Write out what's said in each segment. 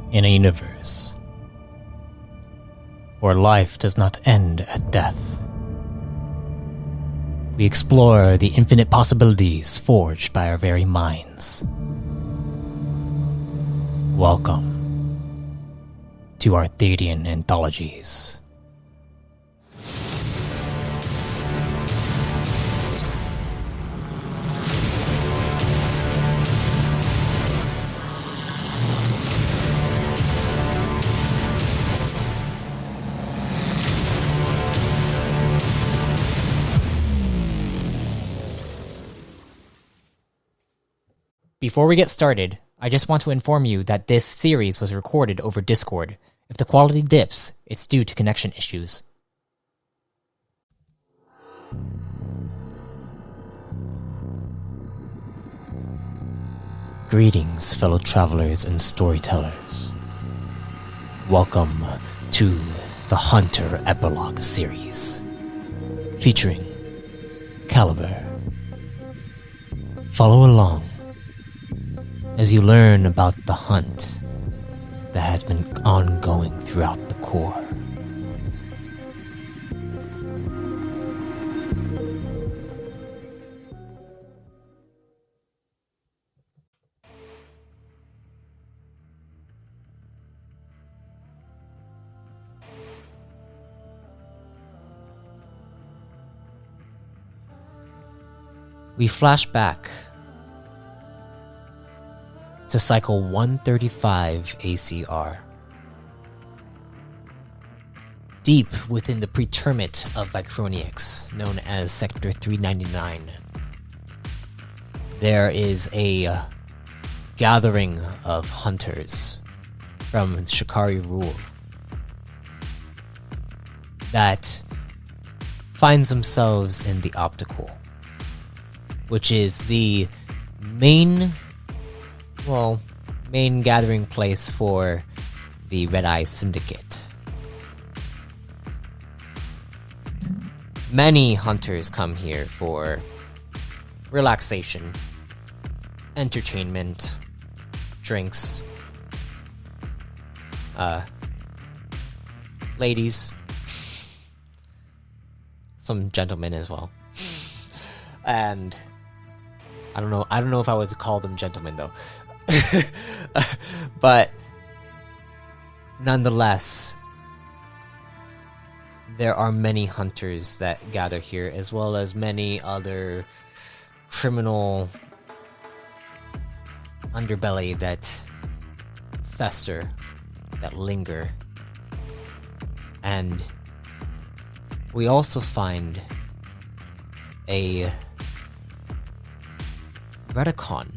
In a universe where life does not end at death, we explore the infinite possibilities forged by our very minds. Welcome to Arthadian Anthologies. Before we get started, I just want to inform you that this series was recorded over Discord. If the quality dips, it's due to connection issues. Greetings, fellow travelers and storytellers. Welcome to the Hunter Epilogue series, featuring Caliber. Follow along as you learn about the hunt that has been ongoing throughout the core. We flash back to cycle 135 ACR. Deep within the pretermit of Vicroniix, known as Sector 399, there is a gathering of hunters from Shikari rule that finds themselves in the Optical, which is the main gathering place for the Red Eye Syndicate. Many hunters come here for relaxation, entertainment, drinks, ladies, some gentlemen as well. And I don't know if I would call them gentlemen though. But nonetheless, there are many hunters that gather here, as well as many other criminal underbelly that fester, that linger. And we also find a Redicon,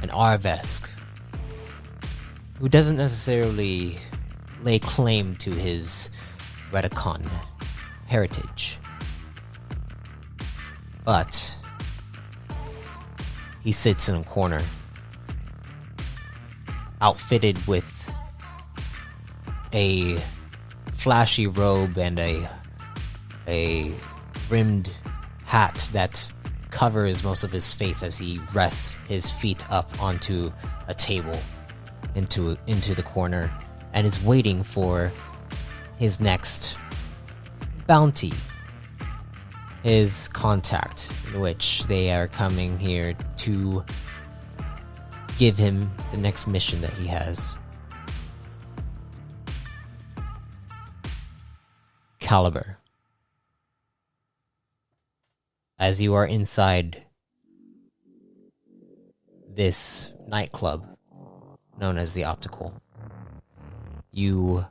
an Arvesk, who doesn't necessarily lay claim to his Redicon heritage, but he sits in a corner, outfitted with a flashy robe and a rimmed hat that covers most of his face as he rests his feet up onto a table into the corner, and is waiting for his next bounty, his contact, in which they are coming here to give him the next mission that he has. Caliber. As you are inside this nightclub known as the Optical, you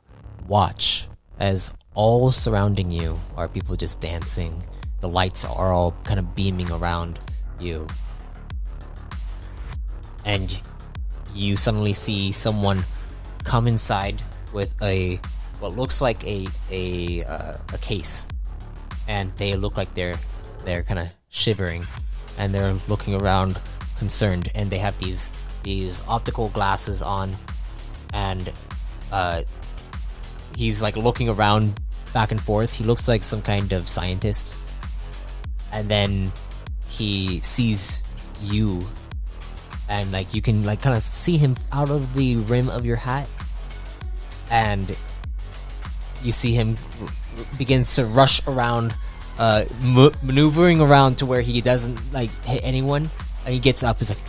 watch as all surrounding you are people just dancing. The lights are all kind of beaming around you. And you suddenly see someone come inside with what looks like a case. And they look like they're kind of shivering, and they're looking around concerned, and they have these optical glasses on, and he's like looking around back and forth. He looks like some kind of scientist, and then he sees you, and like you can like kind of see him out of the rim of your hat, and you see him begins to rush around, maneuvering around to where he doesn't like hit anyone. And he gets up. He's like,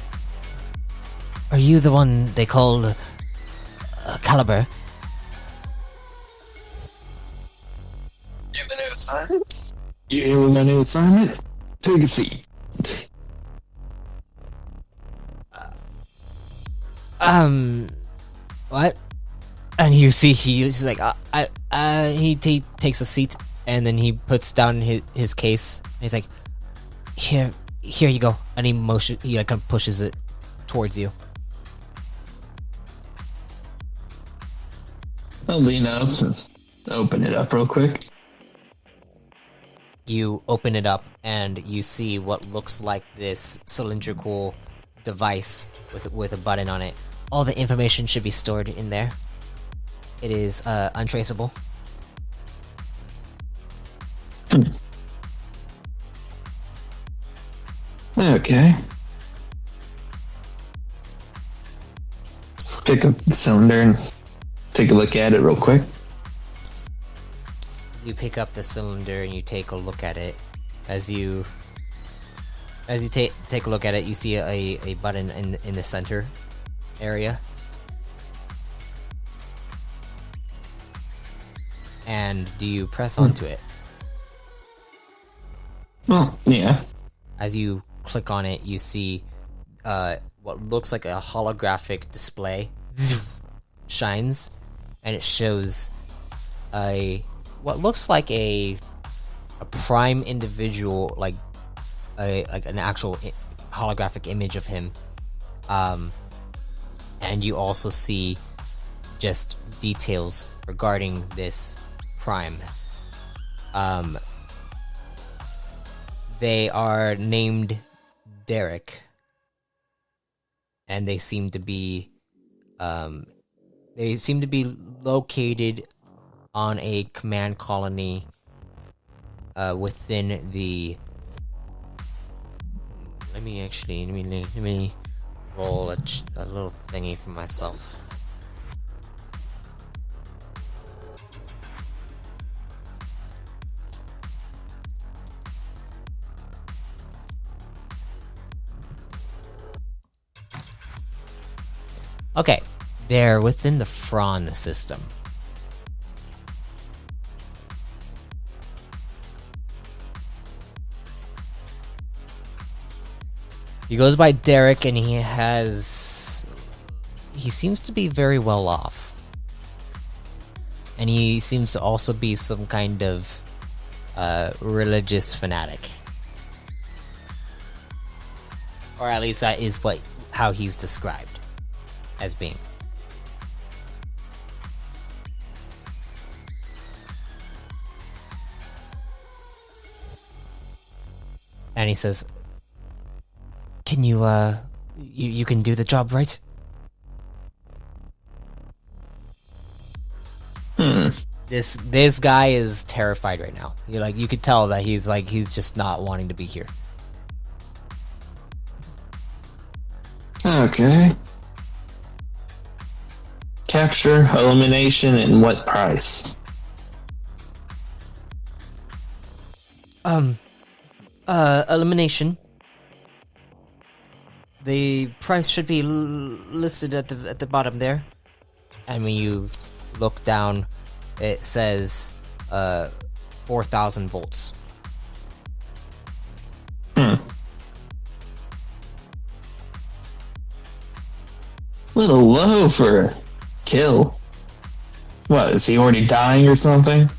"Are you the one they call Caliber?" You have a new assignment? You here with my new assignment? Take a seat. What? And you see he's like, he takes a seat, and then he puts down his case. And he's like, here you go. And he like kind of pushes it towards you. I'll lean up and open it up real quick. You open it up, and you see what looks like this cylindrical device with a button on it. All the information should be stored in there. It is untraceable. Okay. Pick up the cylinder and take a look at it real quick. You pick up the cylinder and you take a look at it. As you take a look at it, you see a button in the center area. And do you press onto it? Well, yeah. As you click on it, you see what looks like a holographic display shines, and it shows what looks like a prime individual, like an actual holographic image of him. And you also see just details regarding this prime. They are named Derek, and they seem to be located on a command colony within the. Let me roll a little thingy for myself. Okay, they're within the Fron system. He goes by Derek, and he seems to be very well off. And he seems to also be some kind of religious fanatic. Or at least that is how he's described as being. And he says, "Can you you can do the job, right?" This guy is terrified right now. You could tell that he's just not wanting to be here. Okay. Capture, elimination, and what price? Elimination. The price should be listed at the bottom there. And when you look down, it says 4,000 volts. Little low for a kill. What, is he already dying or something?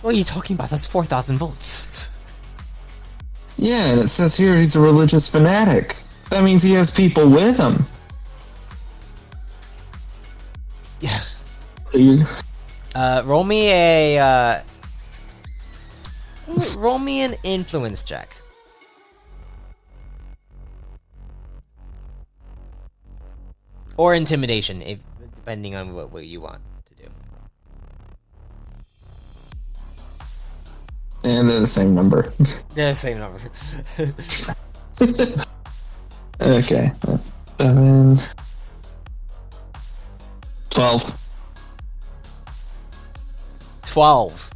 What are you talking about? That's 4,000 volts. Yeah, and it says here he's a religious fanatic. That means he has people with him. Yeah. So you... roll me an influence check. Or intimidation, depending on what you want to do. And they're the same number. They're the same number. Okay. 7... 12. 12.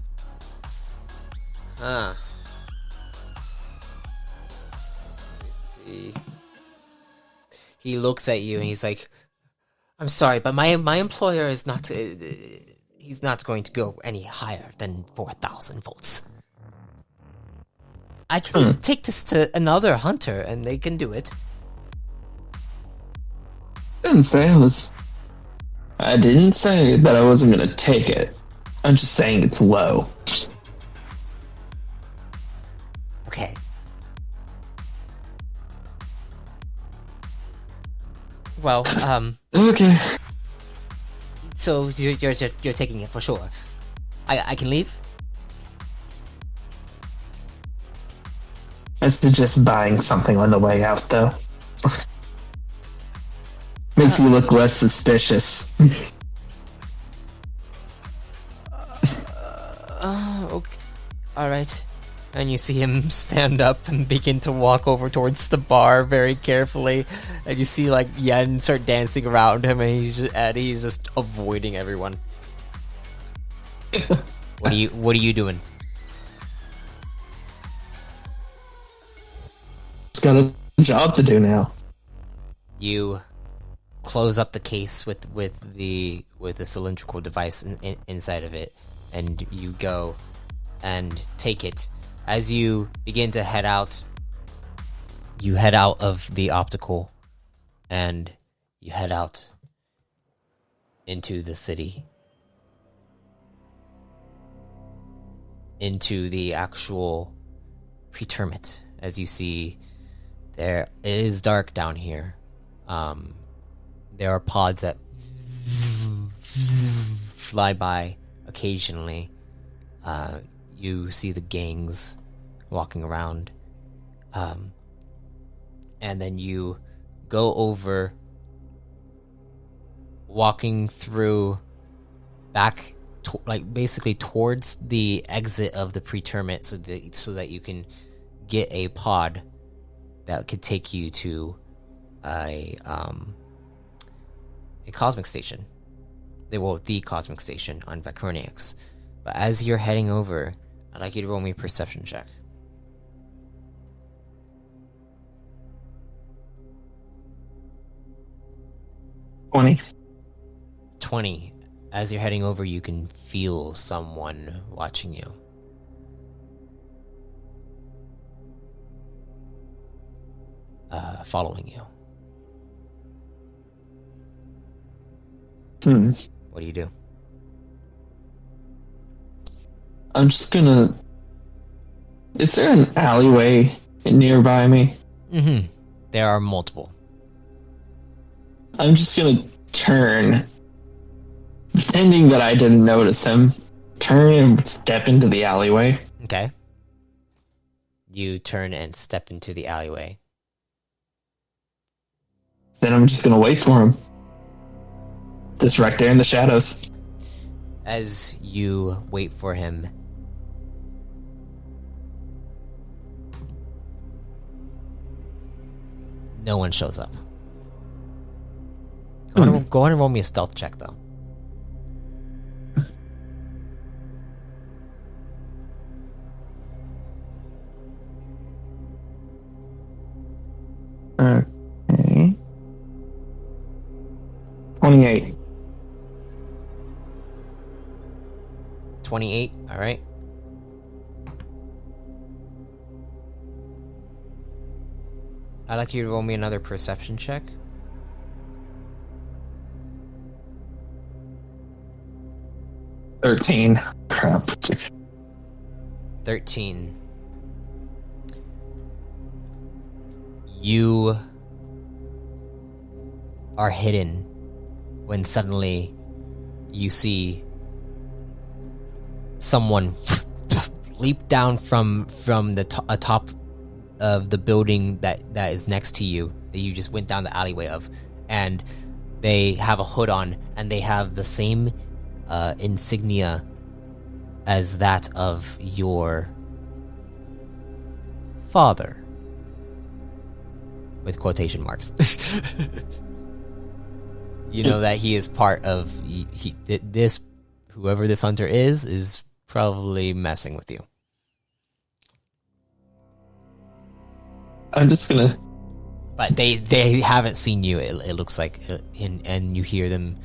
Let me see. He looks at you and he's like, I'm sorry, but my employer is not... he's not going to go any higher than 4,000 volts. I can take this to another hunter and they can do it. Didn't say I didn't say that I wasn't going to take it. I'm just saying it's low. Okay. Well, Okay. so you're taking it for sure. I can leave? I suggest buying something on the way out, though. Makes you look less suspicious. Okay. Alright. And you see him stand up and begin to walk over towards the bar very carefully. And you see, like, Yen start dancing around him, and he's just avoiding everyone. What are you doing? It's got a job to do now. You close up the case with the cylindrical device inside of it, and you go and take it. As you begin to head out, you head out of the optical, and you head out into the city, into the actual pretermit. As you see, it is dark down here. There are pods that fly by occasionally. You see the gangs walking around. And then you go over, walking through back, basically towards the exit of the pretermit, so that you can get a pod that could take you to a cosmic station. The cosmic station on Vakurniax. But as you're heading over, I'd like you to roll me a perception check. 20. As you're heading over, you can feel someone watching you. Following you. What do you do? I'm just gonna... Is there an alleyway nearby me? Mm-hmm. There are multiple. I'm just gonna turn, pretending that I didn't notice him, turn and step into the alleyway. Okay. You turn and step into the alleyway. Then I'm just gonna wait for him. Just right there in the shadows. As you wait for him, no one shows up. Go on and roll me a stealth check, though. Okay. 28. 28, alright. I'd like you to roll me another perception check. 13. Crap. 13. You are hidden when suddenly you see someone leap down from the top of the building that is next to you, that you just went down the alleyway of, and they have a hood on, and they have the same insignia as that of your father, with quotation marks. You know that he is part of this. Whoever this hunter is probably messing with you. I'm just gonna. But they haven't seen you. It looks like, and you hear them.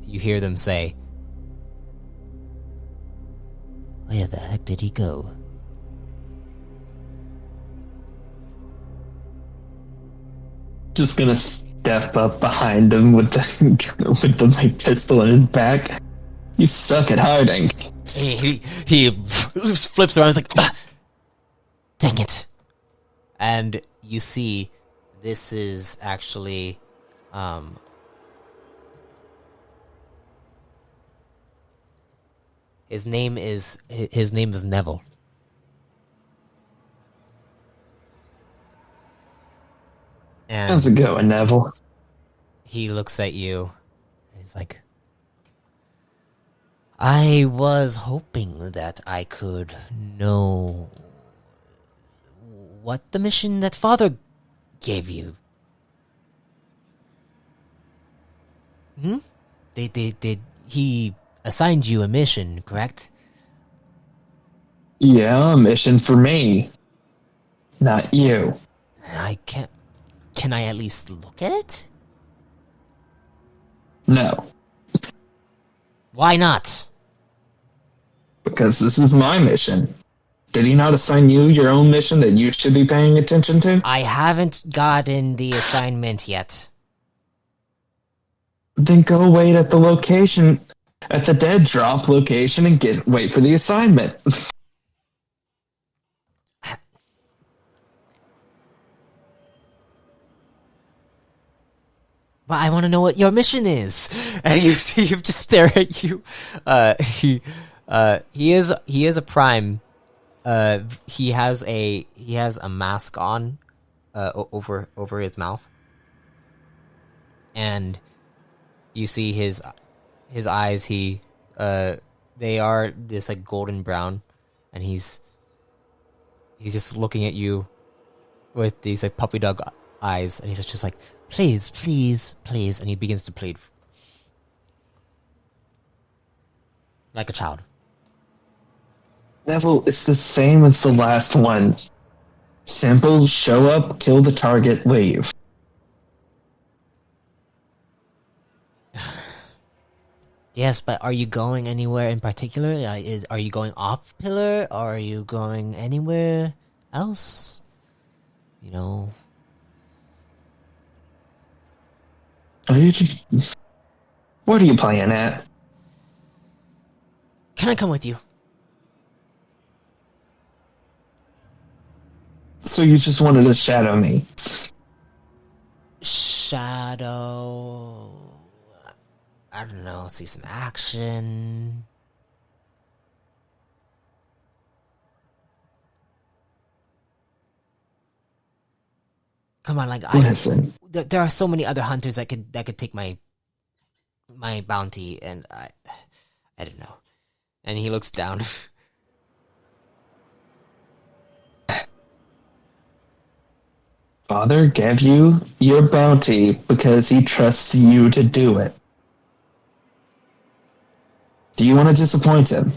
You hear them say, "Where the heck did he go?" Just gonna step up behind him with the pistol in his back. You suck at hiding. He flips around. He's like, "Ah, dang it!" And you see, this is actually, his name is Neville. And How's it going, Neville? he looks at you. He's like, I was hoping that I could know what the mission that Father gave you. Did he assigned you a mission, correct? Yeah, a mission for me. Not you. I can't. Can I at least look at it? No. Why not? Because this is my mission. Did he not assign you your own mission that you should be paying attention to? I haven't gotten the assignment yet. Then go wait at the location, at the dead drop location, and wait for the assignment. But I want to know what your mission is. And you see him just stare at you. He is a prime. He has a mask on, over his mouth, and you see his eyes. They are this like golden brown, and he's just looking at you with these like puppy dog eyes, and he's just like, please, please, please, and he begins to plead like a child. Neville, it's the same as the last one. Simple, show up, kill the target, leave. Yes, but are you going anywhere in particular? Are you going off pillar, or are you going anywhere else? You know. What are you playing at? Can I come with you? So you just wanted to shadow me? Shadow. I don't know. See some action. Come on, Listen. There are so many other hunters that could take my bounty, and I don't know. And he looks down. Father gave you your bounty because he trusts you to do it. Do you want to disappoint him?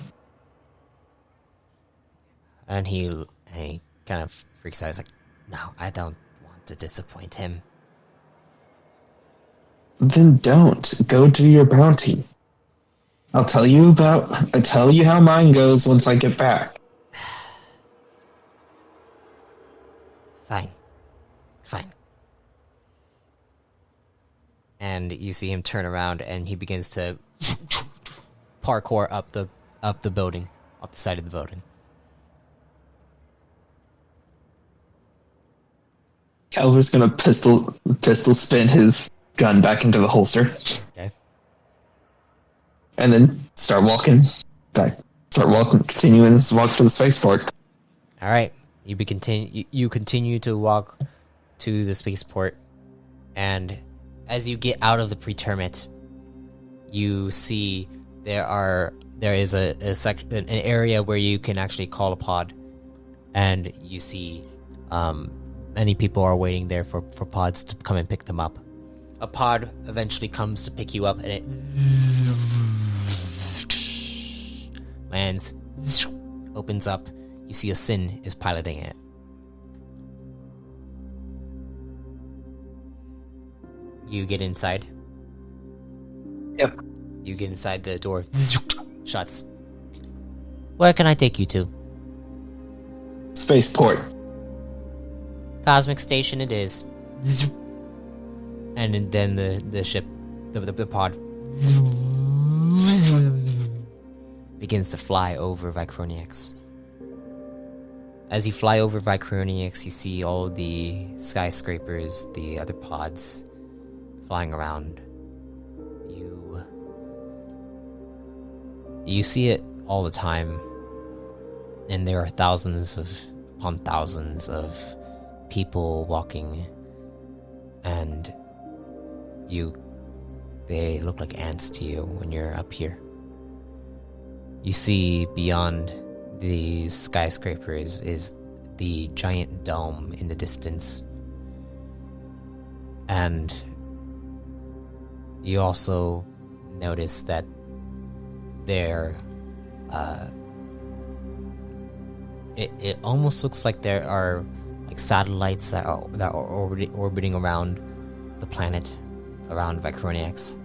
And he kind of freaks out. He's like, no, I don't want to disappoint him. Then don't. Go do your bounty. I'll tell you how mine goes once I get back. Fine. And you see him turn around, and he begins to parkour up the building, up the side of the building. Calver's gonna pistol spin his gun back into the holster. Okay. And then start walking back. Continuing this walk to the spaceport. All right. You continue to walk to the spaceport, and as you get out of the pretermit, you see there is an area where you can actually call a pod, and you see many people are waiting there for pods to come and pick them up. A pod eventually comes to pick you up, and it lands, opens up. You see a Sin is piloting it. You get inside. Yep. You get inside, the door shuts. Where can I take you to? Spaceport. Cosmic Station it is. And then the ship, the pod begins to fly over Vicroniax. As you fly over Vicroniax, you see all the skyscrapers, the other pods flying around. You see it all the time, and there are thousands upon thousands of people walking, and they look like ants to you when you're up here. You see beyond these skyscrapers is the giant dome in the distance, and you also notice that there, it almost looks like there are like satellites that are orbiting around the planet, around Vicroniax.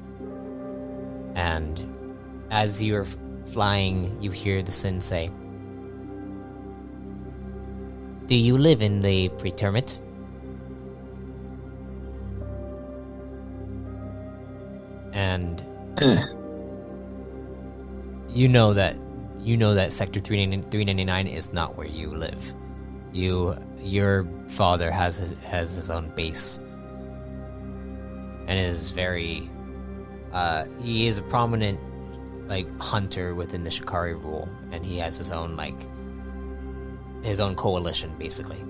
And as you're flying, you hear the Sin say, "Do you live in the pretermit?" And you know that Sector 399 is not where you live. Your father has his own base, and is very he is a prominent hunter within the Shikari rule, and he has his own coalition basically.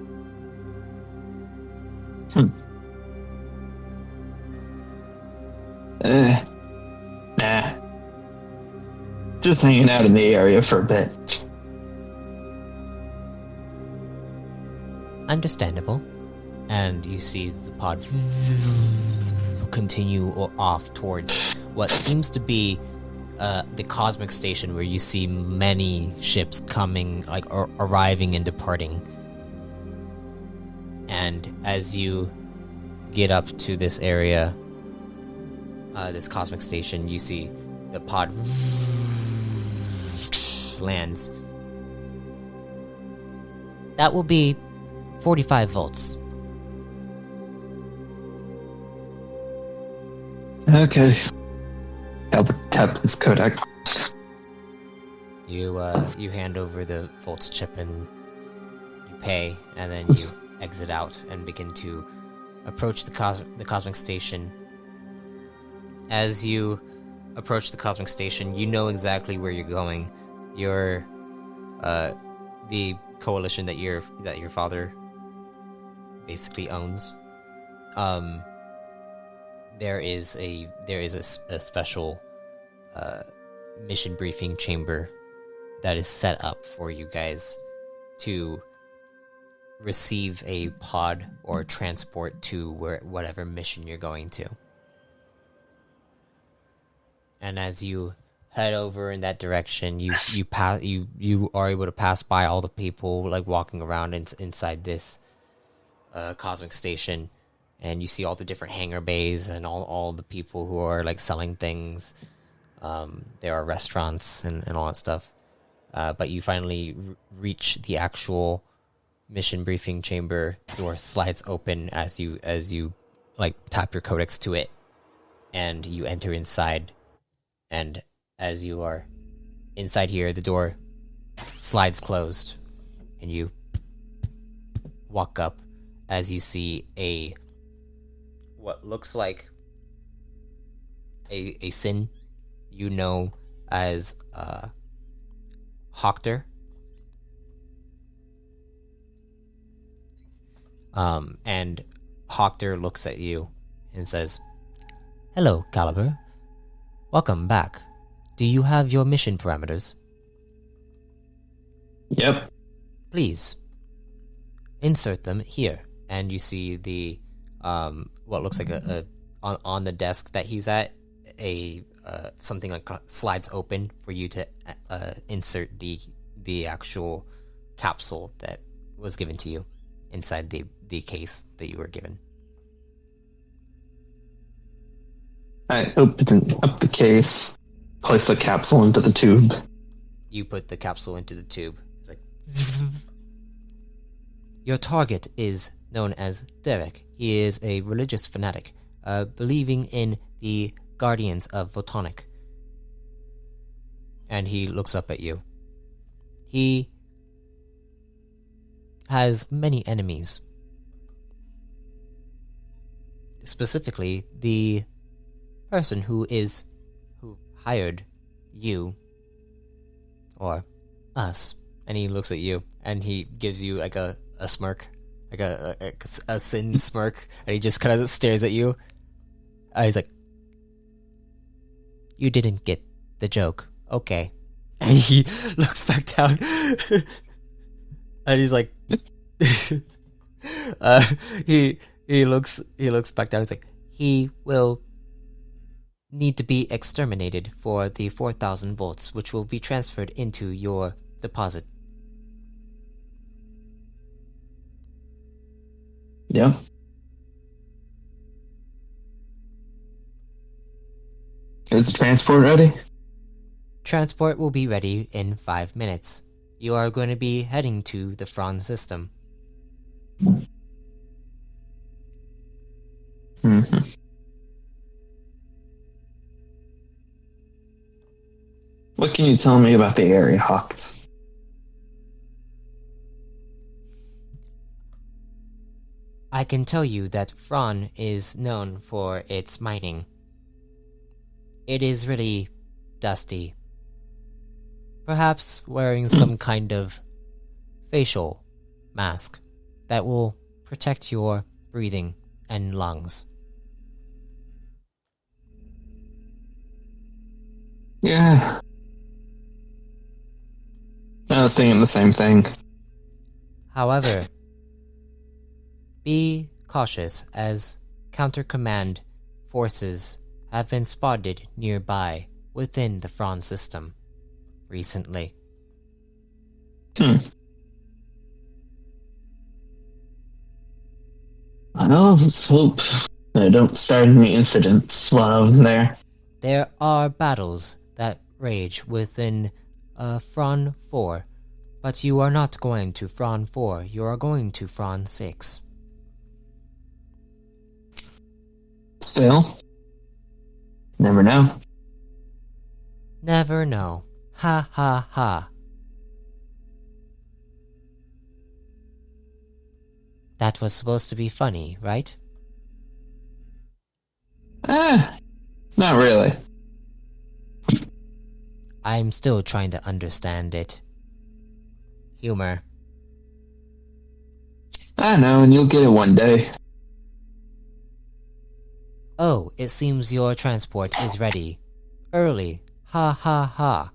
Nah. Just hanging out in the area for a bit. Understandable. And you see the pod continue off towards what seems to be the Cosmic Station, where you see many ships coming, arriving and departing. And as you get up to this area, this Cosmic Station, you see the pod lands. That will be 45 volts. Okay. Tap this codec. You hand over the volts chip and you pay, and then you exit out and begin to approach the Cosmic Station. As you approach the Cosmic Station, you know exactly where you're going. You're the coalition that your father basically owns. There is a special mission briefing chamber that is set up for you guys to receive a pod or transport to whatever mission you're going to. And as you head over in that direction, you are able to pass by all the people walking around inside this Cosmic Station, and you see all the different hangar bays and all the people who are selling things. There are restaurants and all that stuff. But you finally reach the actual mission briefing chamber. Door slides open as you tap your codex to it, and you enter inside. And as you are inside here, the door slides closed, and you walk up as you see what looks like a Sin you know as Hoctor. And Hoctor looks at you and says, "Hello, Caliber. Welcome back. Do you have your mission parameters?" Yep. Please insert them here. And you see the what looks like a on the desk that he's at, a something like slides open for you to insert the actual capsule that was given to you inside the case that you were given. I open up the case, place the capsule into the tube. You put the capsule into the tube. It's like, your target is known as Derek. He is a religious fanatic, believing in the Guardians of Photonic. And he looks up at you. He has many enemies. Specifically, the person who hired you, or us. And he looks at you, and he gives you like a smirk, like a sin smirk, and he just kind of stares at you. He's like, you didn't get the joke. Okay. And he looks back down. And he's like, he looks back down. He's like, he will need to be exterminated for the 4,000 volts, which will be transferred into your deposit. Yeah. Is the transport ready? Transport will be ready in 5 minutes. You are going to be heading to the Franz system. Mm-hmm. What can you tell me about the area, Hawks? I can tell you that Fran is known for its mining. It is really dusty. Perhaps wearing some kind of facial mask that will protect your breathing and lungs. Yeah. I was thinking the same thing. However, be cautious as counter-command forces have been spotted nearby within the Franz system recently. Well, let's hope I don't start any incidents while I'm there. There are battles that rage within Fron 4, but you are not going to Fron 4, you are going to Fron 6. Still, never know. Never know. Ha ha ha. That was supposed to be funny, right? Not really. I'm still trying to understand it. Humor. I know, and you'll get it one day. Oh, it seems your transport is ready. Early. Ha ha ha.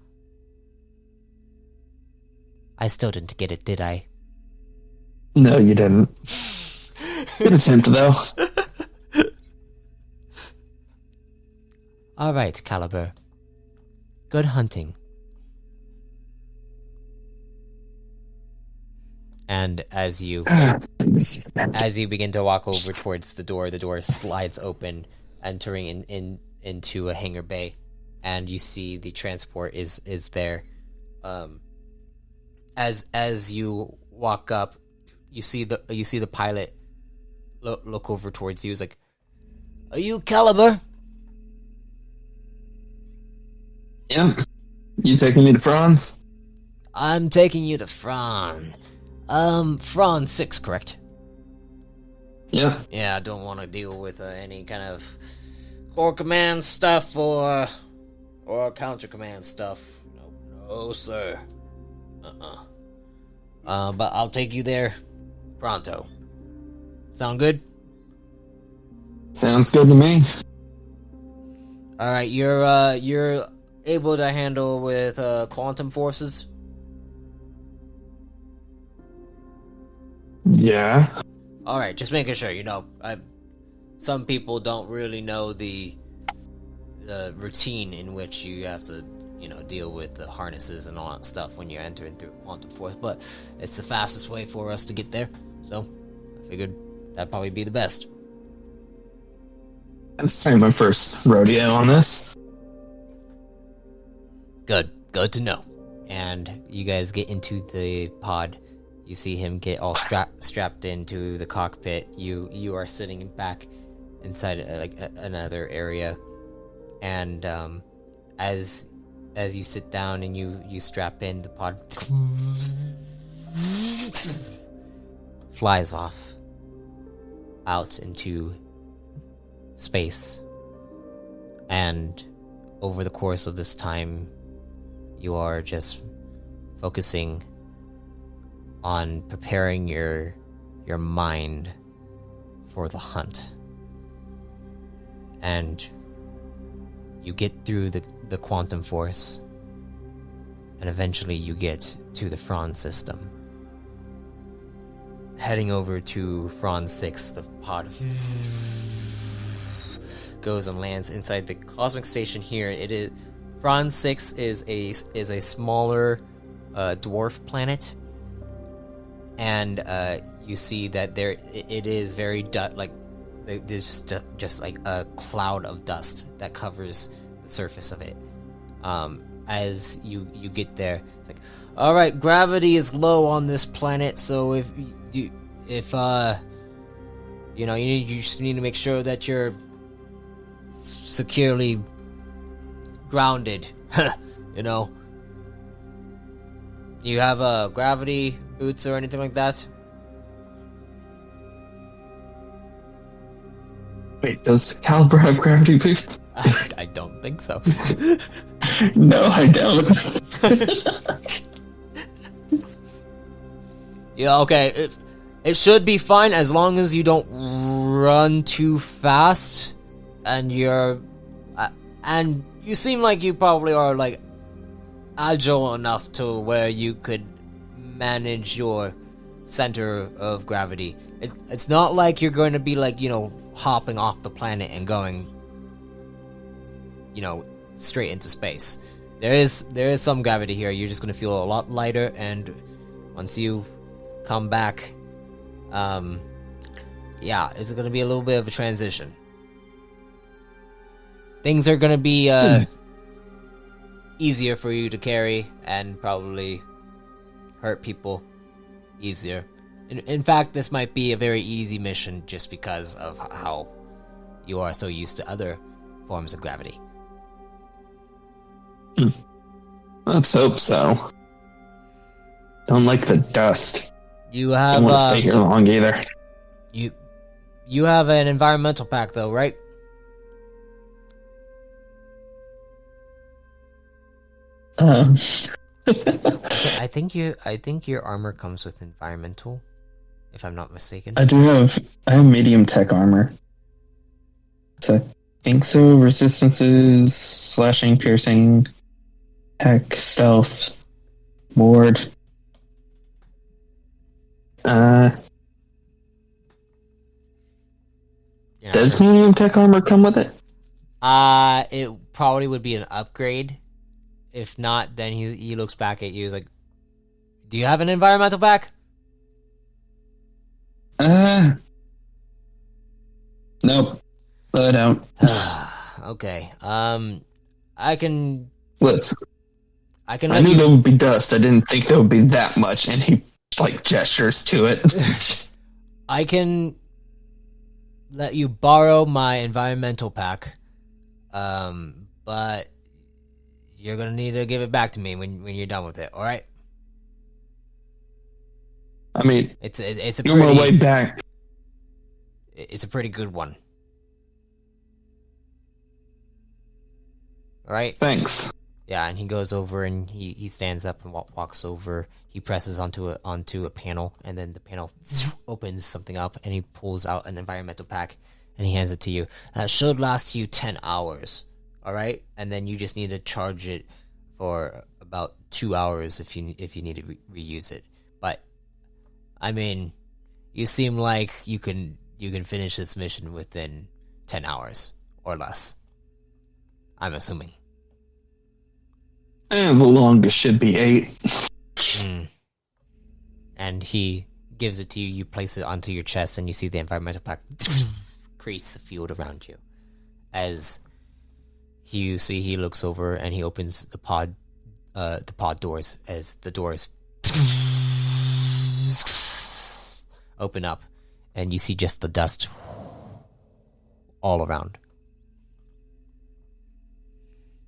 I still didn't get it, did I? No, you didn't. Good attempt, though. Alright, Caliber. Good hunting. And as you begin to walk over towards the door slides open, entering into a hangar bay, and you see the transport is there. As you walk up, you see the pilot look over towards you. He's like, "Are you Caliber?" Yep. You taking me to Franz? I'm taking you to Fran. Fran 6, correct? Yep. Yeah, I don't want to deal with any kind of core command stuff or counter command stuff. No, sir. But I'll take you there pronto. Sound good? Sounds good to me. All right, you're able to handle with quantum forces. Yeah. All right, just making sure. some people don't really know the routine in which you have to, deal with the harnesses and all that stuff when you're entering through quantum force, but it's the fastest way for us to get there, so I figured that'd probably be the best. This is my first rodeo on this. Good to know. And you guys get into the pod. You see him get all strapped into the cockpit. You are sitting back inside another area, and as you sit down and you strap in, the pod flies off out into space. And over the course of this time, you are just focusing on preparing your mind for the hunt. And you get through the quantum force, and eventually you get to the Franz system. Heading over to Franz 6, the pod goes and lands inside the cosmic station here. It is Franz 6 is a smaller dwarf planet, and you see that it is very there's just like a cloud of dust that covers the surface of it. As you get there, it's like, all right, gravity is low on this planet, so you just need to make sure that you're securely grounded. You have gravity boots or anything like that? Wait, does Caliber have gravity boots? I don't think so. No, I don't. Yeah, okay. It should be fine as long as you don't run too fast, and and you seem like you probably are like agile enough to where you could manage your center of gravity. It's not like you're going to be like, hopping off the planet and going, straight into space. There is some gravity here. You're just going to feel a lot lighter, and once you come back, it's going to be a little bit of a transition. Things are going to be easier for you to carry, and probably hurt people easier. In fact, this might be a very easy mission just because of how you are so used to other forms of gravity. Let's hope so. Don't like the dust. You have. Don't want to stay here long either. You have an environmental pack, though, right? I think your armor comes with environmental, if I'm not mistaken. I have medium tech armor. So I think so. Resistances, slashing, piercing, tech, stealth, ward. Does medium tech armor come with it? It probably would be an upgrade. If not, then he looks back at you. He's like, "Do you have an environmental pack?" Nope. I don't. Okay. I can. Listen. I knew there would be dust. I didn't think there would be that much, and he gestures to it. I can let you borrow my environmental pack, but you're gonna need to give it back to me when you're done with it. All right? I mean, it's a you're my way back. It's a pretty good one. All right? Thanks. Yeah, and he goes over and he stands up and walks over. He presses onto a panel, and then the panel opens something up, and he pulls out an environmental pack, and he hands it to you. That should last you 10 hours, all right? And then you just need to charge it for about 2 hours if you need to reuse it. But I mean, you seem like you can you can finish this mission within 10 hours or less. I'm assuming. And the longest should be 8. And he gives it to you. You place it onto your chest, and you see the environmental pack creates a field around you. As you see, he looks over and he opens the pod doors. As the doors open up, and you see just the dust all around.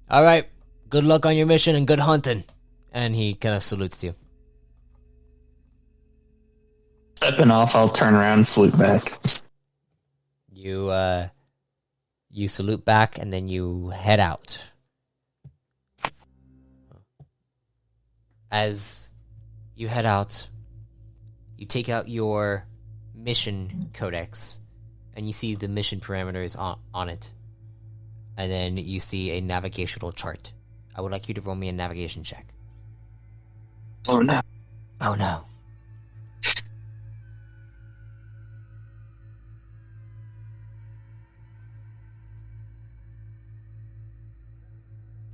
All right, good luck on your mission and good hunting. And he kind of salutes you. Stepping off, I'll turn around and salute back. You salute back, and then you head out. As you head out, you take out your mission codex, and you see the mission parameters on it. And then you see a navigational chart. I would like you to roll me a navigation check. Oh no. Oh no.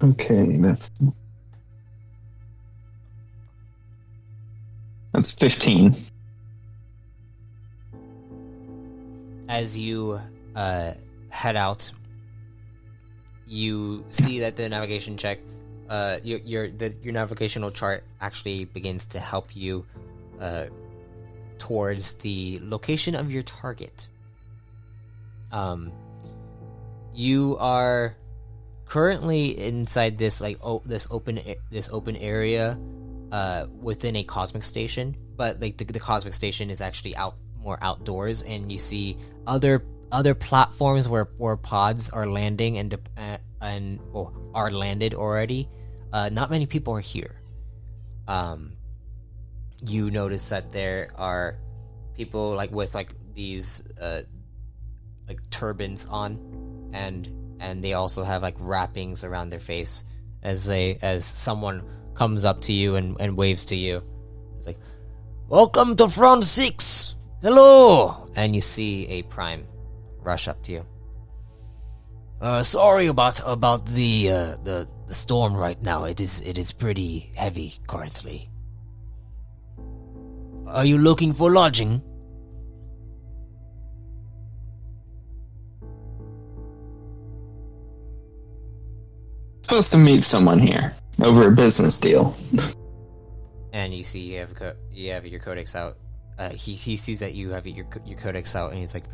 Okay, that's 15. As you head out, you see that the navigation check, your navigational chart actually begins to help you towards the location of your target. You are currently inside this this open area within a cosmic station, but like the cosmic station is actually more outdoors, and you see other platforms where pods are landing and are landed already. Not many people are here. You notice that there are people like with like these like turbans on, and they also have like wrappings around their face as someone comes up to you and waves to you. It's like, "Welcome to Front 6. Hello!" And you see a prime rush up to you. Sorry about the storm right now. It is pretty heavy currently. Are you looking for lodging? Supposed to meet someone here over a business deal. And you see you have your codex out. He sees that you have your codex out, and he's like,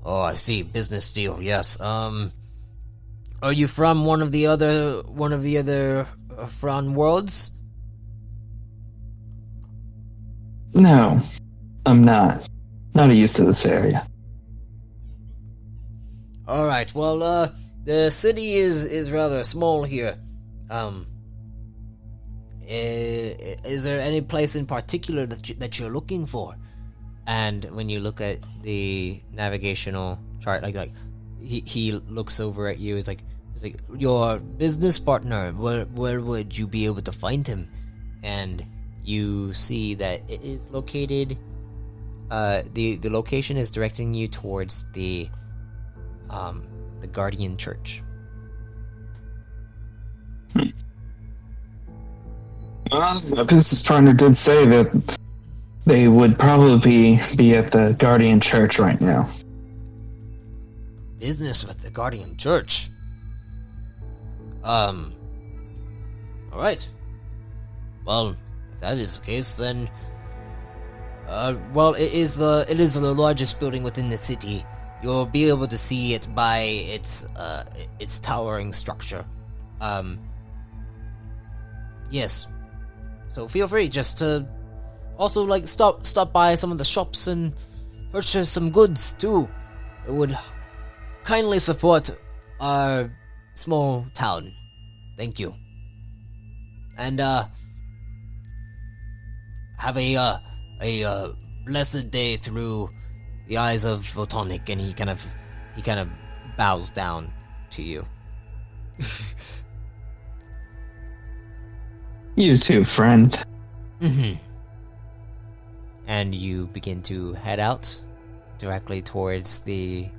"Oh, I see, business deal. Yes. Are you from one of the other Fron worlds?" No, I'm not. Not used to this area. All right. Well, the city is rather small here. Is there any place in particular that you're looking for? And when you look at the navigational chart, like he looks over at you. It's like your business partner. Where would you be able to find him? And you see that it is located. The location is directing you towards the Guardian Church. Well, my business partner did say that they would probably be at the Guardian Church right now. Business with the Guardian Church. All right. Well, if that is the case, then well, it is the largest building within the city. You'll be able to see it by its towering structure. Yes. So feel free just to also like stop by some of the shops and purchase some goods too. It would kindly support our small town. Thank you. And have a blessed day through the eyes of Photonic. And he kind of bows down to you. You too, friend. Mm-hmm. And you begin to head out directly towards the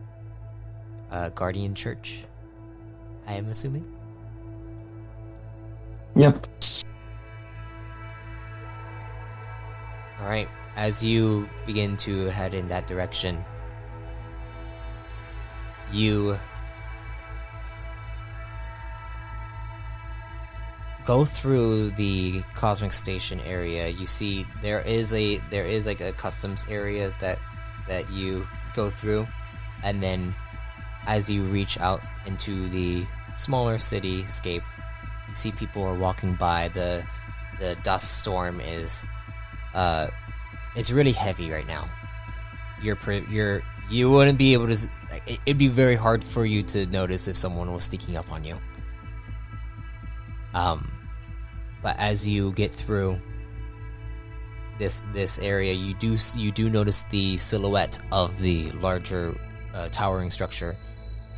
Guardian Church, I am assuming. Yep. All right. As you begin to head in that direction, you go through the cosmic station area. You see there is like a customs area that you go through, and then as you reach out into the smaller cityscape, you see people are walking by. The dust storm is it's really heavy right now. You wouldn't be able to. It'd be very hard for you to notice if someone was sneaking up on you. But as you get through this area, you do notice the silhouette of the larger towering structure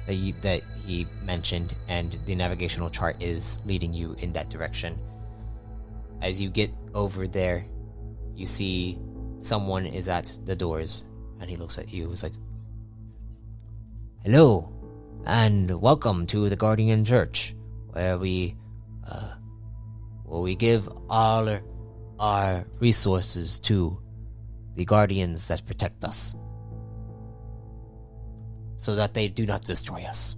that he mentioned, and the navigational chart is leading you in that direction. As you get over there, you see someone is at the doors, and he looks at you. It's like, "Hello, and welcome to the Guardian Church, where we give all our resources to the guardians that protect us, so that they do not destroy us."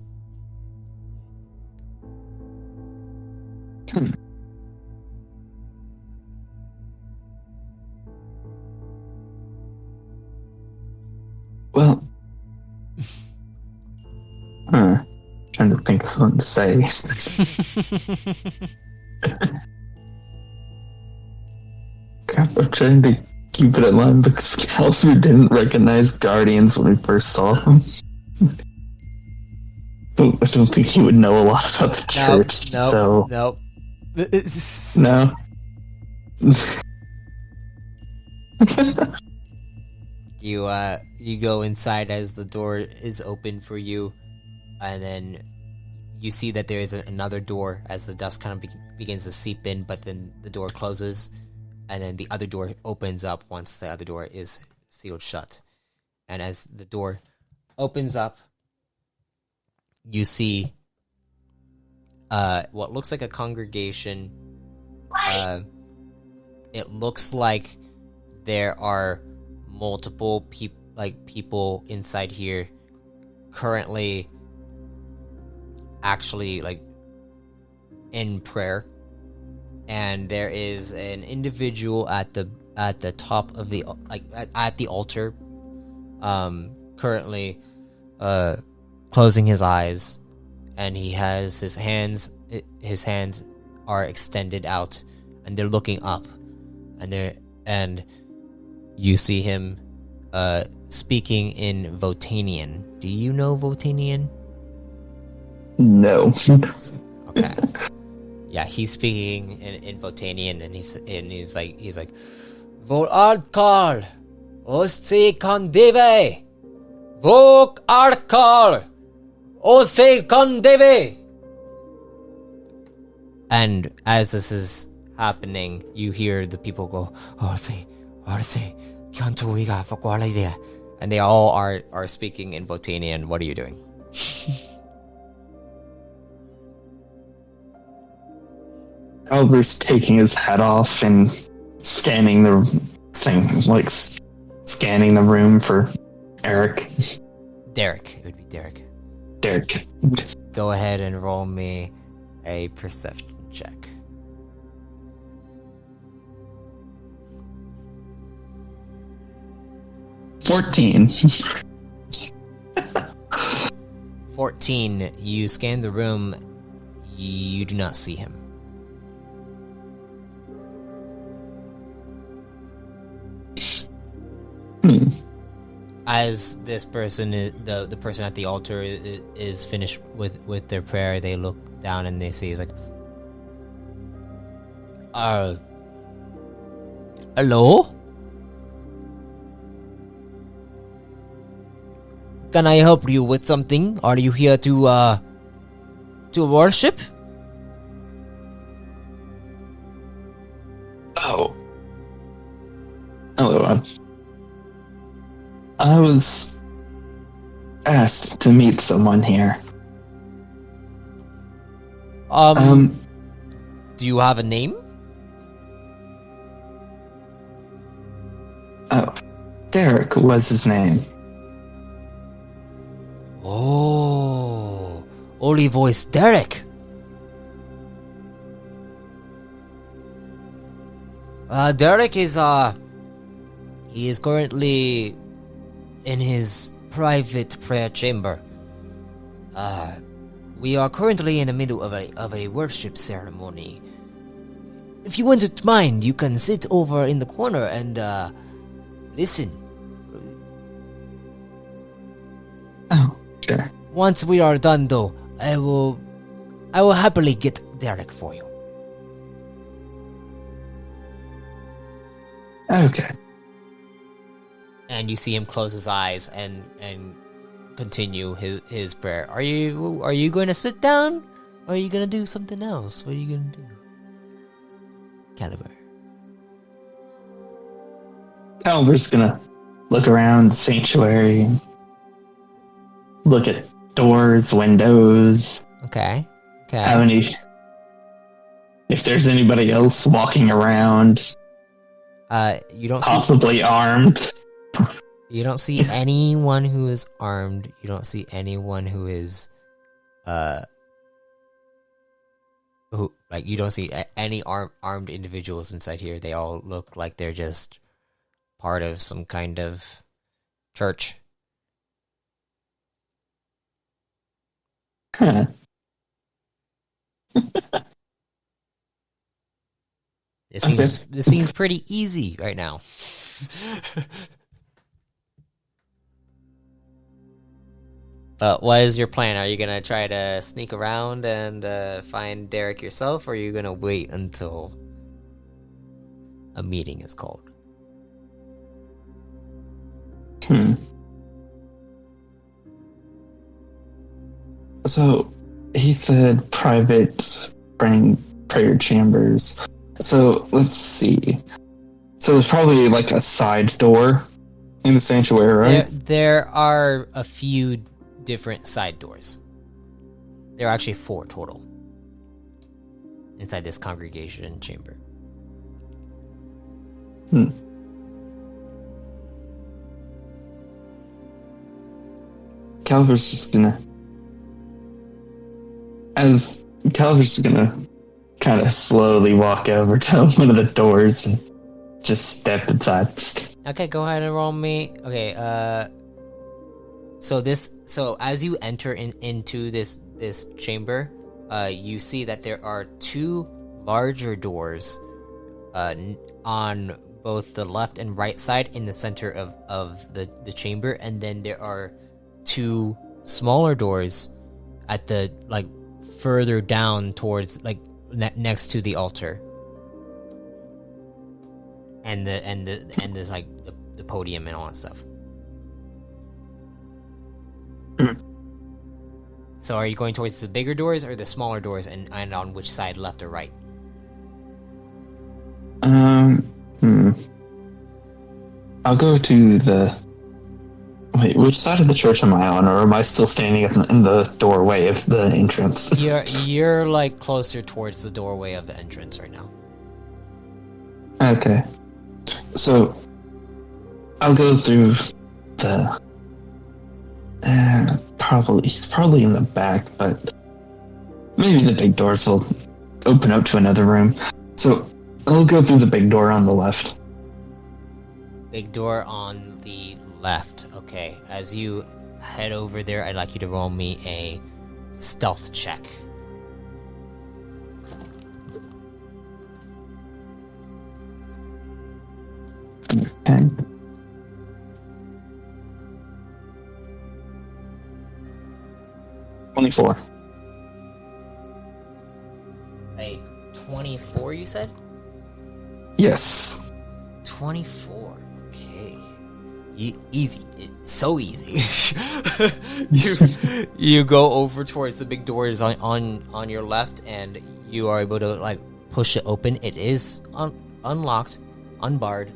Well, trying to think of something to say. Crap, I'm trying to keep it in line because Calvin didn't recognize Guardians when we first saw them. I don't think he would know a lot about the church. Nope. No. You go inside as the door is open for you, and then you see that there is another door as the dust kind of begins to seep in, but then the door closes, and then the other door opens up once the other door is sealed shut. And as the door opens up, you see what looks like a congregation. It looks like there are multiple people inside here currently actually in prayer, and there is an individual at the top of the at the altar currently closing his eyes, and he has his hands are extended out, and they're looking up, and you see him speaking in Votanian. Do you know Votanian? No. Okay. Yeah, he's speaking in Votanian, and he's like Vol Arkal Ose Kandeve Vok Arkal Ose Kandeve. And as this is happening, you hear the people go, Arse, and they all are speaking in Votanian. What are you doing? Albert's taking his hat off and scanning the room for Eric. Derek. It would be Derek. Derek. Go ahead and roll me a perception check. 14. 14. You scan the room. You do not see him. As this person, the person at the altar is finished with their prayer, they look down and they see, he's like, hello? Can I help you with something? Are you here to worship? Oh. Hello. I was asked to meet someone here. Do you have a name? Oh, Derek was his name. Oh, Holy Voice Derek. Derek is he is currently in his private prayer chamber. We are currently in the middle of a worship ceremony. If you wouldn't mind, you can sit over in the corner and listen. Oh, sure. Once we are done, though, I will happily get Derek for you. Okay. And you see him close his eyes and continue his prayer. Are you going to sit down, or are you going to do something else? What are you going to do, Caliber? Caliber's gonna look around the sanctuary, look at doors, windows. Okay. If there's anybody else walking around, you don't possibly armed. You don't see anyone who is armed. You don't see anyone who is, you don't see any armed individuals inside here. They all look like they're just part of some kind of church. Huh. This seems pretty easy right now. What is your plan? Are you gonna try to sneak around and find Derek yourself, or are you gonna wait until a meeting is called? So, he said private prayer chambers. So, let's see. So, there's probably like a side door in the sanctuary, right? There are a few different side doors. There are actually 4 total inside this congregation chamber. Caliber's just gonna kind of slowly walk over to one of the doors and just step inside. Okay, go ahead and roll me. Okay, so as you enter into this chamber, you see that there are 2 larger doors on both the left and right side in the center of the chamber, and then there are 2 smaller doors at the further down towards next to the altar and there's the podium and all that stuff. So are you going towards the bigger doors or the smaller doors, and on which side, left or right? I'll go to the... Wait, which side of the church am I on, or am I still standing in the doorway of the entrance? You're closer towards the doorway of the entrance right now. Okay. So, I'll go through the... he's probably in the back, but maybe the big doors will open up to another room. So, I'll go through the big door on the left. Big door on the left. Okay, as you head over there, I'd like you to roll me a stealth check. Okay. $24. A 24, you said? Yes. 24. Okay. Easy. It's so easy. you go over towards the big doors on your left, and you are able to push it open. It is unlocked, unbarred,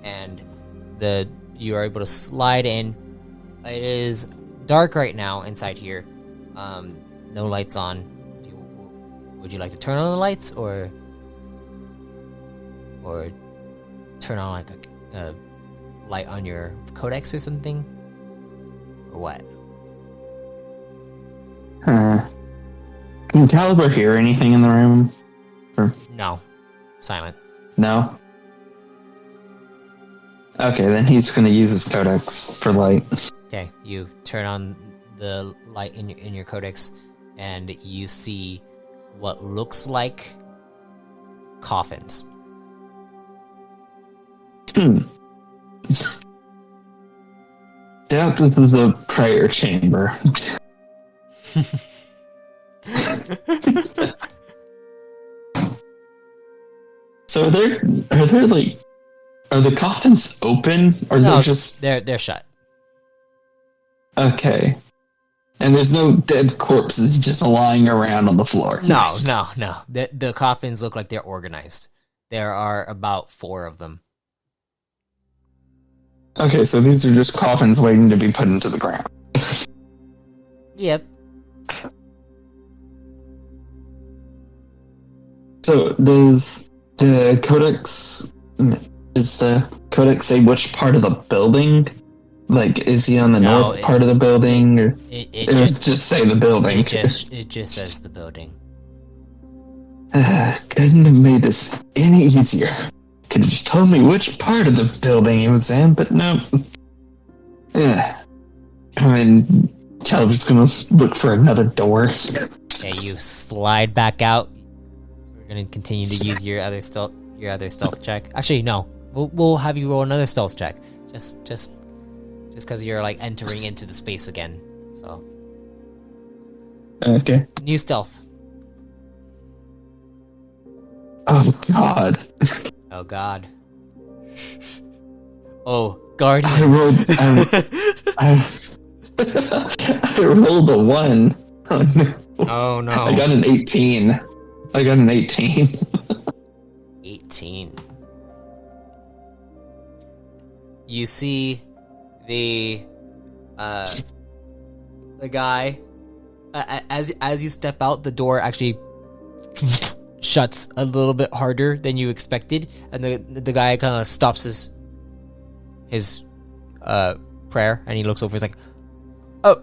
and you are able to slide in. It is dark right now inside here. No lights on. Would you like to turn on the lights or turn on like a light on your codex or something? Or what? Can Caliber hear anything in the room? Or No. Silent. no? Okay, then he's gonna use his codex for light. Okay, you turn on the light in your codex, and you see what looks like coffins. Doubt this is a prayer chamber. So are the coffins open or No, they're just they're shut. okay? And there's no dead corpses just lying around on the floor. No. The coffins look like they're organized. There are about 4 of them. Okay, so these are just coffins waiting to be put into the ground. Yep. So does the codex say which part of the building? Like, is he on the north part of the building, or it just say the building? It just says the building. Couldn't have made this any easier. Could have just told me which part of the building he was in, but no. Yeah. I mean, Caliber's gonna look for another door. Okay, you slide back out. We're gonna continue to use your other stealth check. Actually, no. We'll have you roll another stealth check. Just because you're like entering into the space again. So. Okay. New stealth. Oh God. Oh God. Oh, Guardian. I rolled a 1. Oh no. Oh no. I got an 18. 18. You see the guy as you step out, the door actually shuts a little bit harder than you expected, and the guy kind of stops his prayer, and he looks over. He's like, "Oh,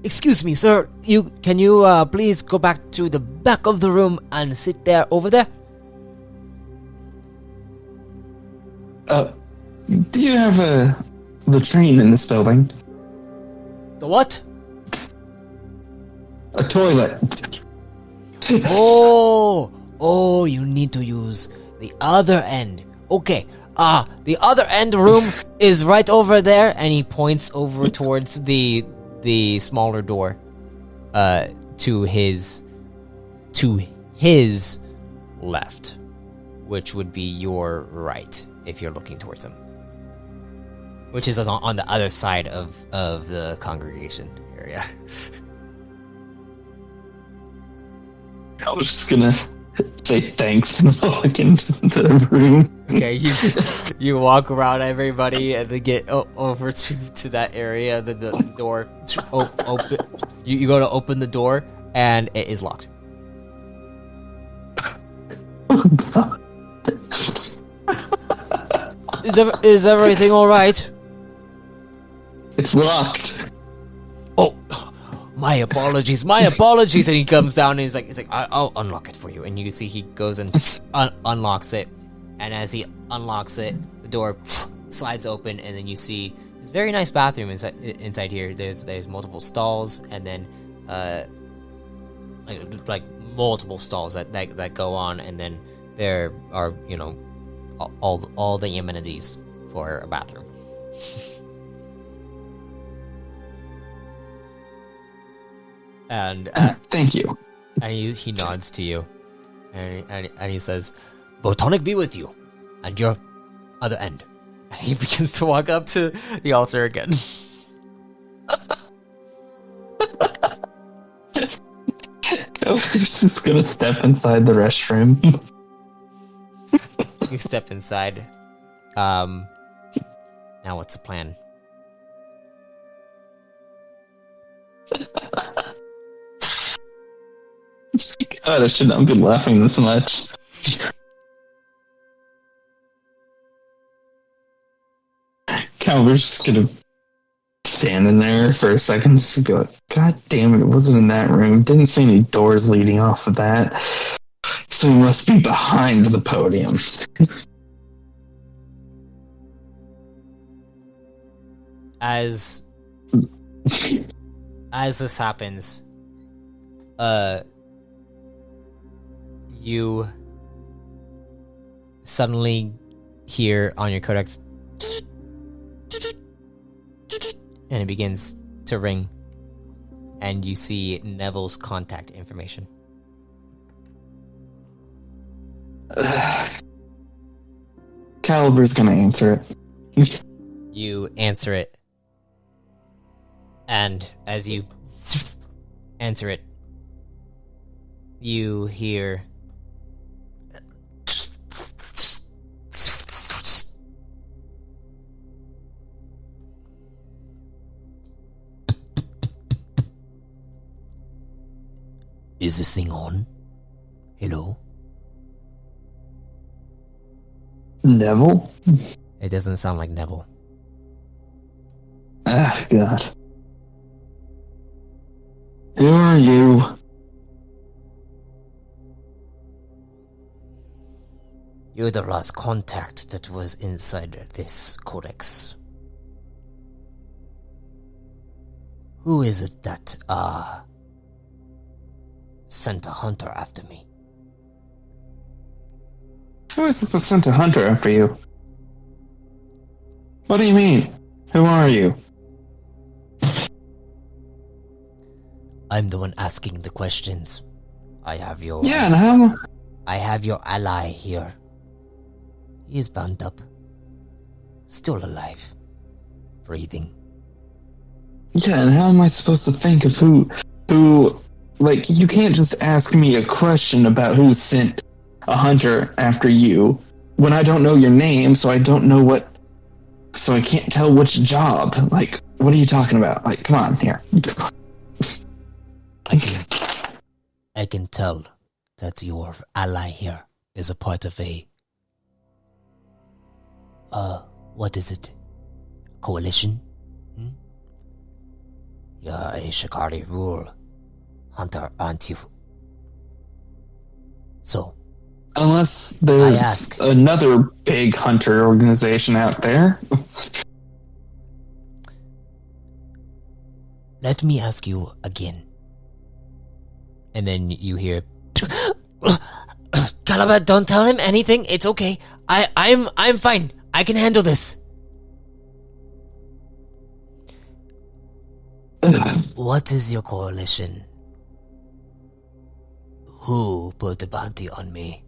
excuse me, sir. Can you please go back to the back of the room and sit there over there?" Do you have a latrine in this building? The what? A toilet. Oh, you need to use the other end. Okay, the other end room is right over there, and he points over towards the smaller door, to his left, which would be your right if you're looking towards him, which is on the other side of the congregation area. I was just gonna say thanks and walk into the room. Okay, you walk around everybody and then get over to that area. The door open. You go to open the door and it is locked. Oh God. Is everything all right? It's locked. Oh, my apologies. And he comes down and he's like, I'll unlock it for you. And you see he goes and unlocks it. And as he unlocks it, the door slides open, and then you see this very nice bathroom inside here. There's multiple stalls, and then like multiple stalls that go on, and then there are all the amenities for a bathroom. And thank you. And he nods to you, and he says, "Photonic be with you, and your other end." And he begins to walk up to the altar again. He's just gonna step inside the restroom. You step inside. Now what's the plan? God, I should not have been laughing this much. Calver's just gonna stand in there for a second, just to be like, God damn it, it wasn't in that room. Didn't see any doors leading off of that. So he must be behind the podium. As this happens, you suddenly hear on your codex, and it begins to ring, and you see Neville's contact information. Caliber's gonna answer it. You answer it, and as you answer it, you hear Is this thing on? Hello? Neville? It doesn't sound like Neville. Ah, God. Who are you? You're the last contact that was inside this codex. Who is it that, sent a hunter after me? Who is it that sent a hunter after you? What do you mean? Who are you? I'm the one asking the questions. I have your... Yeah, and how... I have your ally here. He is bound up. Still alive. Breathing. Yeah, and how am I supposed to think of who... Like, you can't just ask me a question about who sent a hunter after you when I don't know your name, so I don't know what... So I can't tell which job. Like, what are you talking about? Like, come on, here. I can tell that your ally here is a part of a... what is it? Coalition? You're a Shikari rule hunter, aren't you? So... Unless there's another big hunter organization out there. Let me ask you again. And then you hear... Caliber, don't tell him anything. It's okay. I'm fine. I can handle this. What is your coalition? Who put the bounty on me?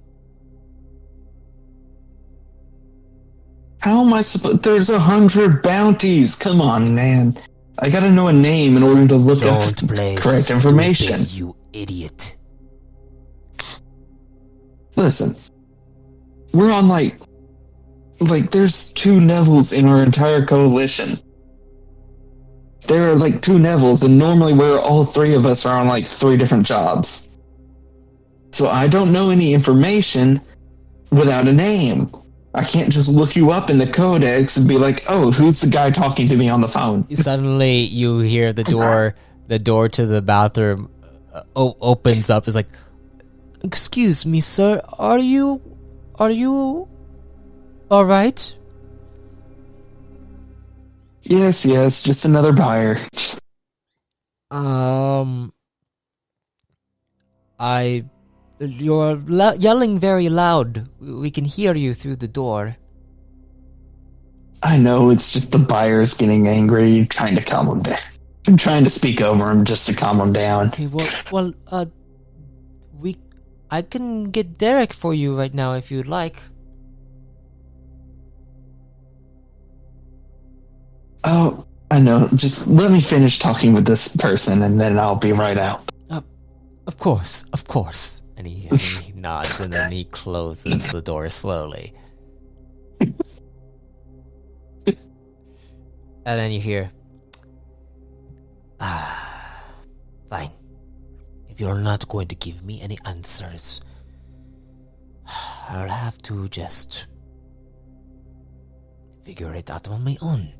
How am I supposed... There's 100 bounties. Come on, man. I gotta know a name in order to look up correct information. Stupid, you idiot. Listen. We're on, like, there's 2 Nevilles in our entire coalition. There are, like, 2 Nevilles, and normally we're all 3 of us are on, like, 3 different jobs. So I don't know any information without a name. I can't just look you up in the codex and be like, oh, who's the guy talking to me on the phone? Suddenly you hear the door to the bathroom opens up. It's like, excuse me, sir, are you all right? Yes, just another buyer. You're yelling very loud. We can hear you through the door. I know, it's just the buyers getting angry, trying to calm them down. I'm trying to speak over him just to calm him down. Okay, I can get Derek for you right now if you'd like. Oh, I know. Just let me finish talking with this person and then I'll be right out. Of course. And he nods and then he closes the door slowly. And then you hear, fine. If you're not going to give me any answers, I'll have to just figure it out on my own.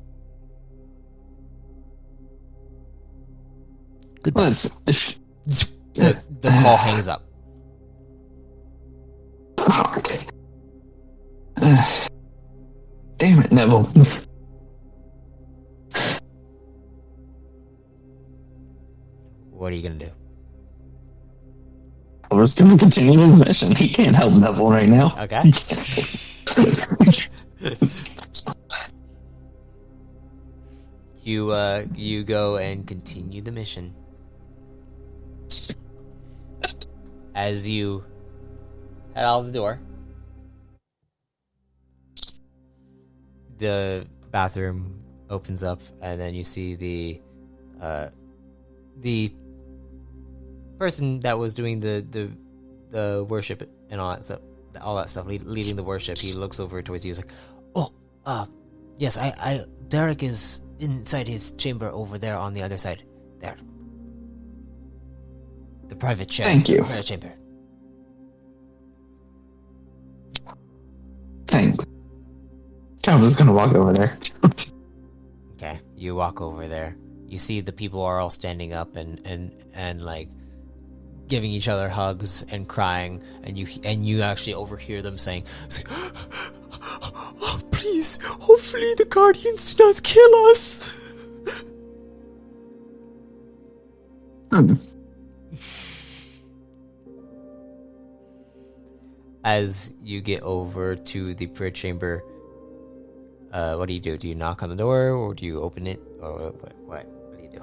Goodbye. The call hangs up. Fuck. Damn it, Neville. What are you gonna do? We're just gonna continue his mission. He can't help Neville right now. Okay. You go and continue the mission. As you head out of the door, the bathroom opens up, and then you see the person that was doing the worship and all that stuff, leading the worship. He looks over towards you. He's like, "Oh, yes, Derek is inside his chamber over there on the other side. There, the private chair. Thank you. Private chamber." Thanks. I was gonna walk over there. Okay, you walk over there. You see the people are all standing up and like giving each other hugs and crying, and you actually overhear them saying, "Oh, please, hopefully the Guardians do not kill us." As you get over to the prayer chamber, what do you do? Do you knock on the door, or do you open it, or what do you do?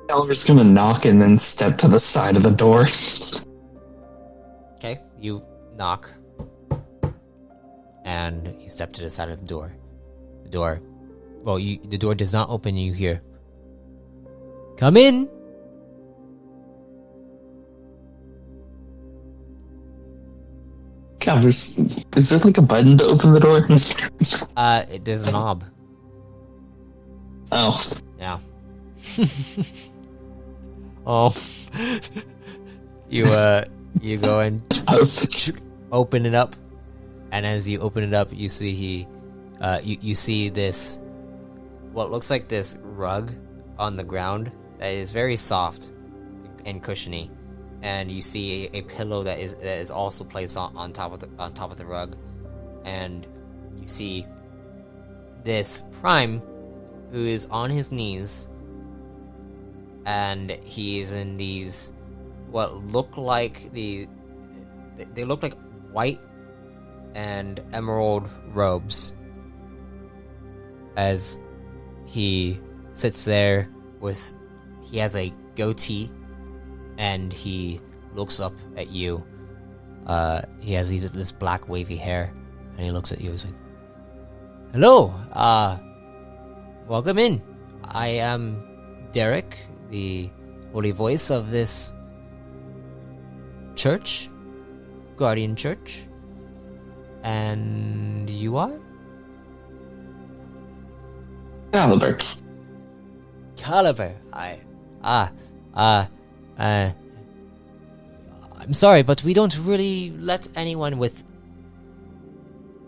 Oliver's gonna knock and then step to the side of the door. Okay, you knock, and you step to the side of the door. The door does not open, and you hear, "Come in." Calvers, is there like a button to open the door? There's a knob. Oh. Yeah. Oh. You go and open it up, and as you open it up, you see you see this, what looks like this rug on the ground that is very soft and cushiony, and you see a pillow that is also placed on top of the rug, and you see this Prime, who is on his knees, and he's in these what look like they look like white and emerald robes, as he sits there he has a goatee, and he looks up at you. He has this black wavy hair, and he looks at you. He's like, "Hello, welcome in. I am Derek, the holy voice of this church, Guardian Church. And you are?" Caliber. I'm sorry, but we don't really let anyone with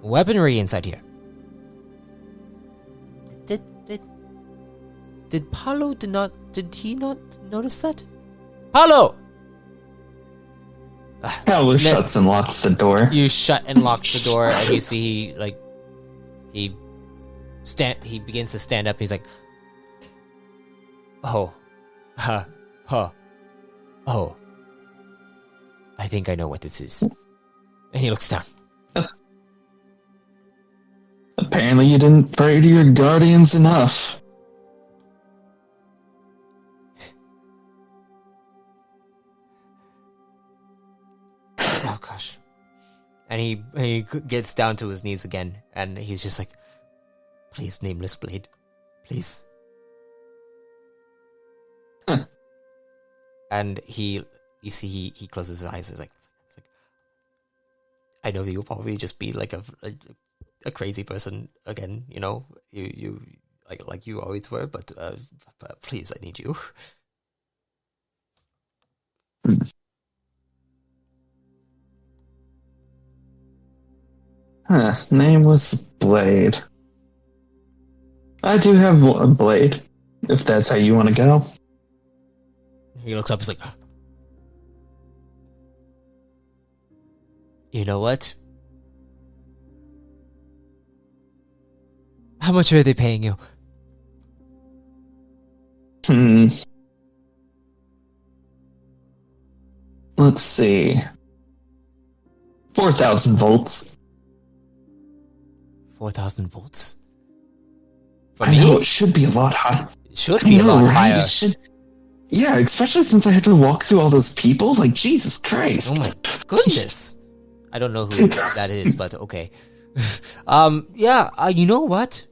weaponry inside here. Did Paulo did he not notice that? Paulo! Paolo shuts and locks the door. You shut and lock the door, and you see he begins to stand up. He's like, "Oh, oh, I think I know what this is." And he looks down. Apparently you didn't pray to your guardians enough. Oh gosh. And he gets down to his knees again, and he's just like, "Please, Nameless Blade, please." And you see he closes his eyes. It's like, "I know that you'll probably just be like a a crazy person again. You know, you like you always were, but please, I need you. Huh, nameless blade. I do have a blade, if that's how you want to go. He looks up. He's like, you know what? How much are they paying you? Let's see. 4,000 volts. 4,000 volts. For I me? know, it should be a lot higher. It should be a lot higher. It should... Yeah, especially since I had to walk through all those people. Like, Jesus Christ. Oh my goodness. I don't know who that is, but okay. Yeah, you know what?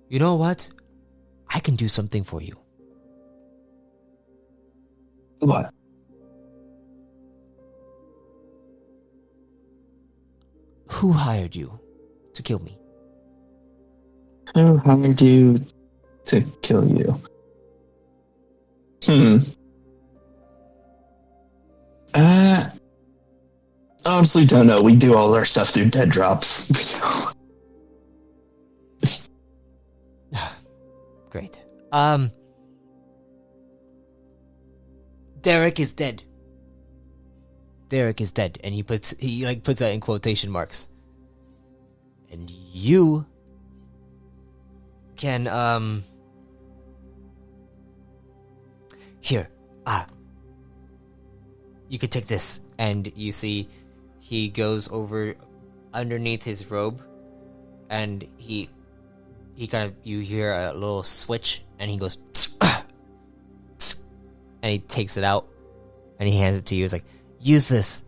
You know what? I can do something for you. What? Who hired you to kill me? Who hired you to kill you? Honestly don't know. We do all our stuff through dead drops. Great. Derek is dead. Derek is dead, and he puts that in quotation marks. And you can here, you could take this, and you see he goes over underneath his robe, and he kind of, you hear a little switch, and he goes and he takes it out and he hands it to you. He's like, use this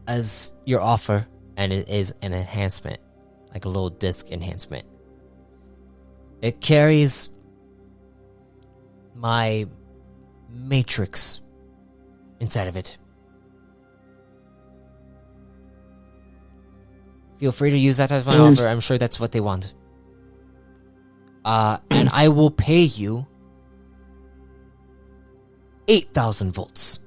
as your offer, and it is an enhancement, like a little disc enhancement. It carries my matrix inside of it. Feel free to use that as my offer. I'm sure that's what they want. And I will pay you 8,000 volts.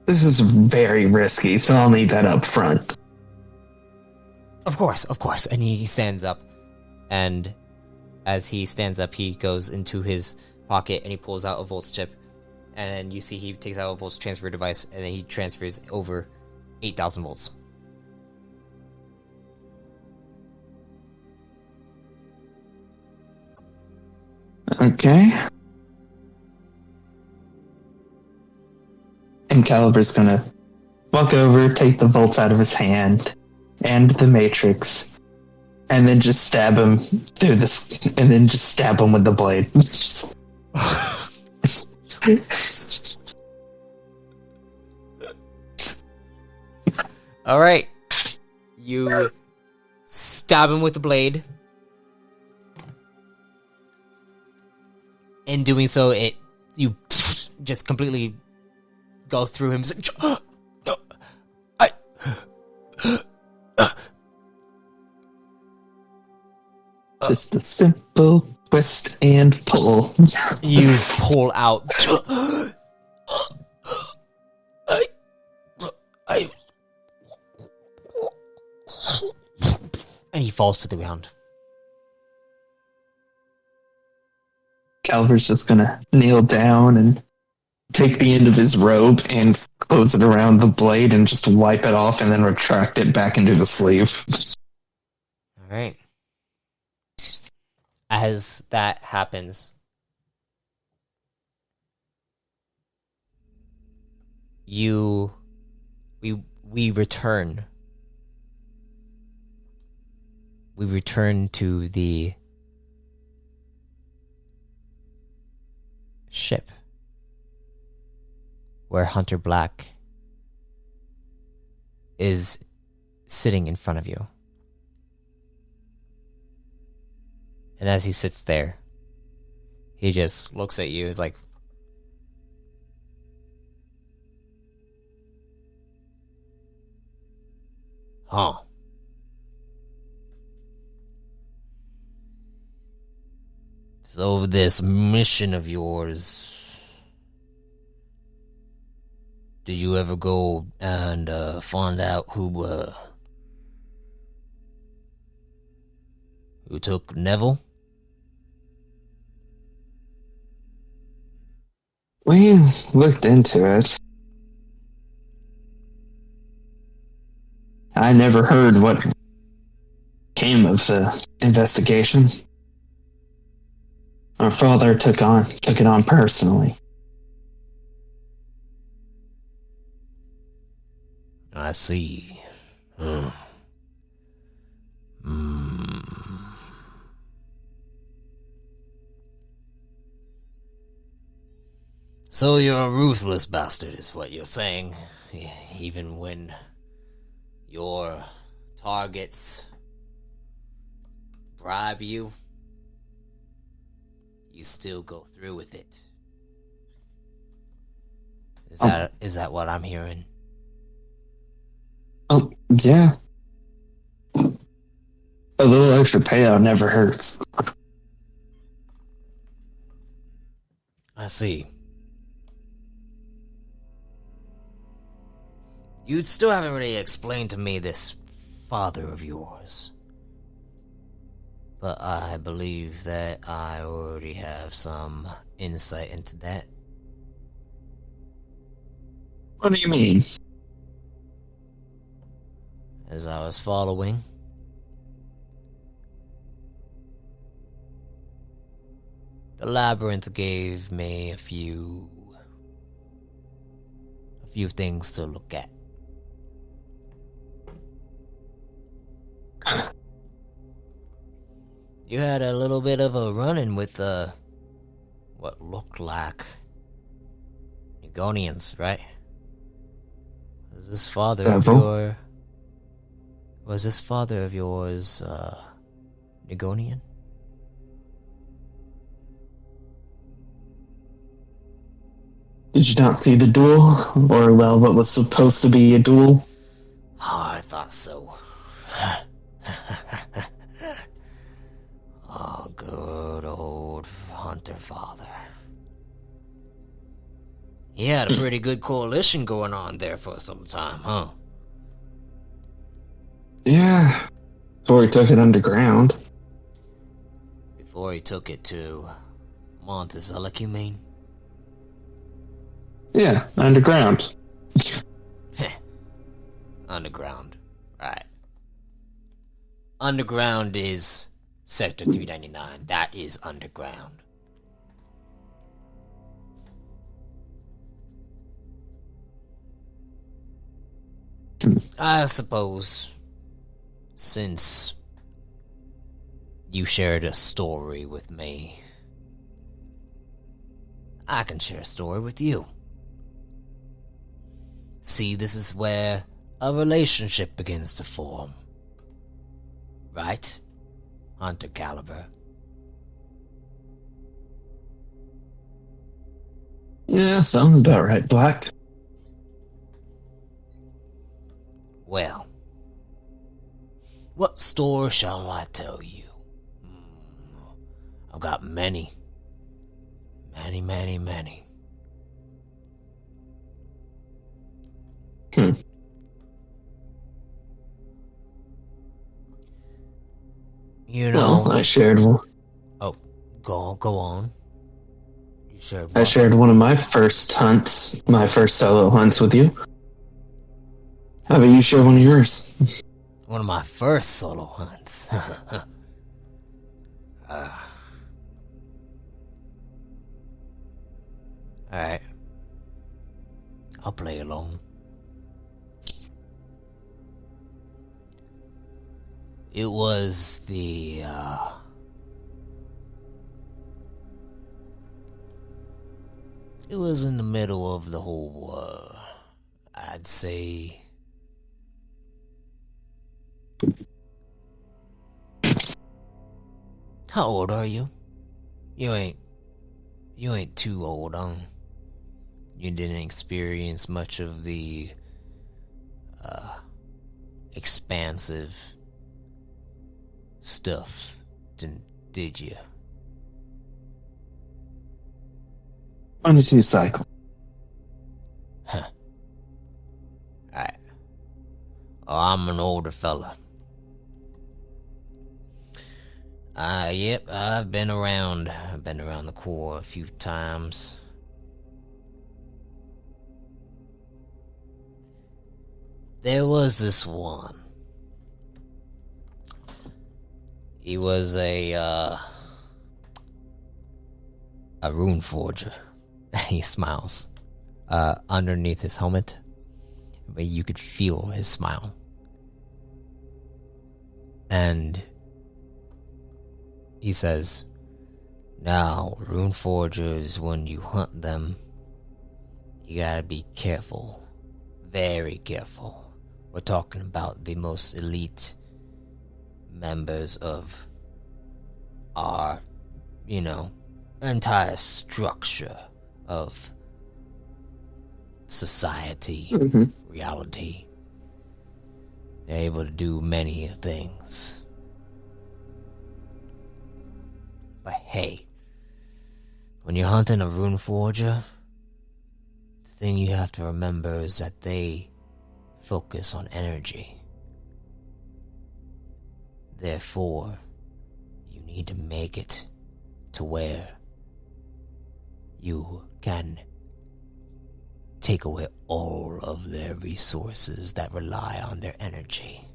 This is very risky, so I'll need that up front. Of course. And he stands up, and as he stands up, he goes into his pocket and he pulls out a volts chip, and you see he takes out a volts transfer device, and then he transfers over 8,000 volts. Okay. And Caliber's gonna walk over, take the volts out of his hand, and the matrix, and then just stab him through this, and then just stab him with the blade. All right, you stab him with the blade. In doing so, you just completely go through him. Just a simple twist and pull. You pull out. And he falls to the ground. Caliber's just gonna kneel down and take the end of his robe and close it around the blade and just wipe it off and then retract it back into the sleeve. All right. As that happens, we return. We return to the ship where Hunter Black is sitting in front of you. And as he sits there, he just looks at you. He's like, Huh. So this mission of yours, did you ever go and find out who took Neville? We looked into it. I never heard what came of the investigation. Our father took it on personally. I see. So you're a ruthless bastard, is what you're saying. Even when your targets bribe you, you still go through with it. Is that what I'm hearing? Oh, yeah. A little extra payout never hurts. I see. You still haven't really explained to me this father of yours. But I believe that I already have some insight into that. What do you mean? As I was following, the labyrinth gave me a few things to look at. You had a little bit of a run-in with what looked like Negonians, right? Was this father of yours Negonian? Did you not see the duel? Or, well, what was supposed to be a duel? Oh, I thought so. Oh, good old Hunter father. He had a pretty good coalition going on there for some time, huh? Yeah. Before he took it underground. Before he took it to Montezelic, you mean? Yeah, underground. Underground. Right. Underground is Sector 399. That is underground. I suppose, since you shared a story with me, I can share a story with you. See, this is where a relationship begins to form. Right? Hunter Caliber. Yeah, sounds about right, Black. Well, what story shall I tell you? I've got many. Many, many, many. You know, well, I shared one. Oh, go on. You shared what? I shared one of my first hunts, my first solo hunts with you. How about you share one of yours? One of my first solo hunts. Alright. I'll play along. It was it was in the middle of the whole, I'd say... How old are you? You ain't too old, You didn't experience much of the expansive stuff, did you? 22 cycle. Huh. Alright. Oh, I'm an older fella. Yep, I've been around. I've been around the core a few times. There was this one. He was a rune forger. He smiles. Underneath his helmet, but you could feel his smile. And he says, now, rune forgers, when you hunt them, you gotta be careful. Very careful. We're talking about the most elite members of our, entire structure of society, reality. They're able to do many things. But hey, when you're hunting a rune forger, the thing you have to remember is that they focus on energy. Therefore, you need to make it to where you can take away all of their resources that rely on their energy.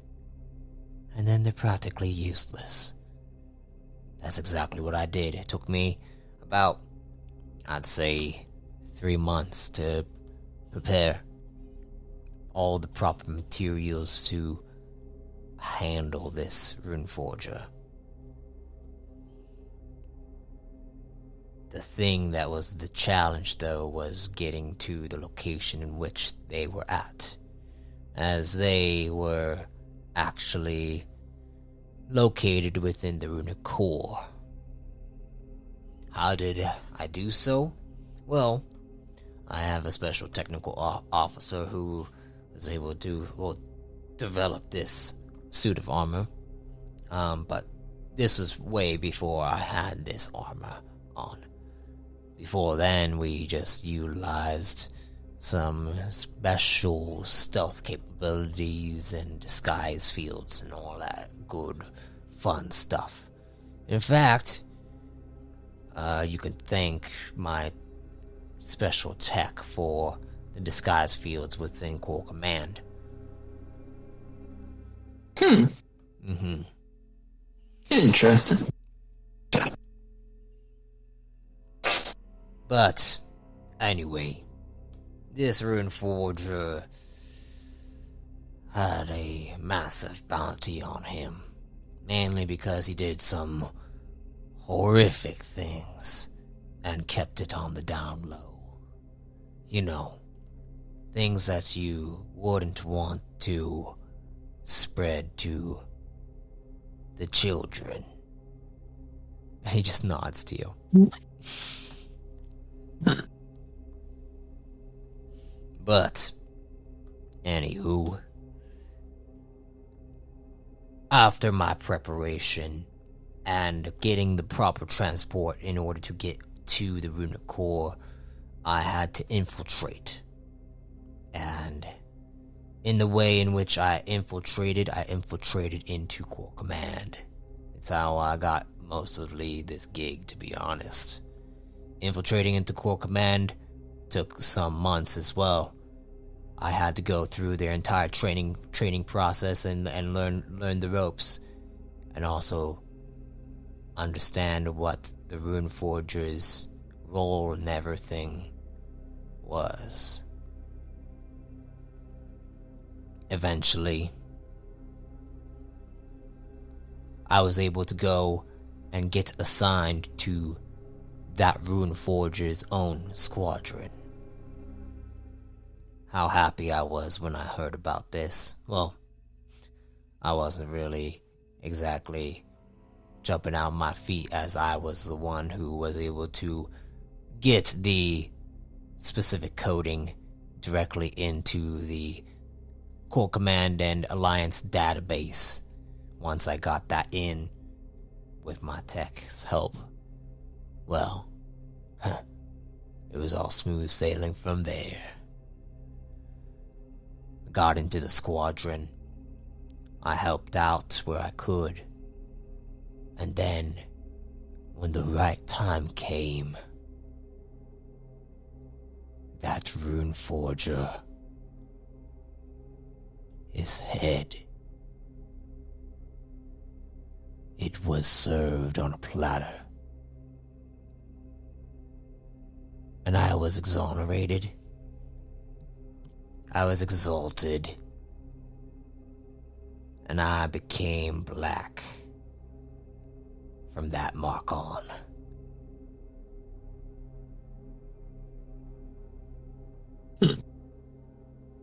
And then they're practically useless. That's exactly what I did. It took me about, I'd say, 3 months to prepare all the proper materials to handle this rune forger. The thing that was the challenge, though, was getting to the location in which they were at, as they were actually located within the runic core. How did I do so? Well, I have a special technical officer who was able to develop this suit of armor. But this was way before I had this armor on. Before then, we just utilized some special stealth capabilities and disguise fields and all that good, fun stuff. In fact, you can thank my special tech for the disguise fields within Core Command. Interesting. But, anyway, this rune forger had a massive bounty on him. Mainly because he did some horrific things and kept it on the down low. Things that you wouldn't want to spread to the children. And he just nods to you. But, anywho, after my preparation and getting the proper transport in order to get to the runic core, I had to infiltrate. And in the way in which I infiltrated into Core Command. It's how I got mostly this gig, to be honest. Infiltrating into Core Command took some months as well. I had to go through their entire training process and learn the ropes, and also understand what the rune forger's role and everything was. Eventually, I was able to go and get assigned to that rune forger's own squadron. How happy I was when I heard about this. Well, I wasn't really exactly jumping out my feet, as I was the one who was able to get the specific coding directly into the Core Command and Alliance database once I got that in with my tech's help. Well, it was all smooth sailing from there. I got into the squadron. I helped out where I could. And then, when the right time came, that rune forger, his head, it was served on a platter. And I was exonerated. I was exalted. And I became black from that mark on.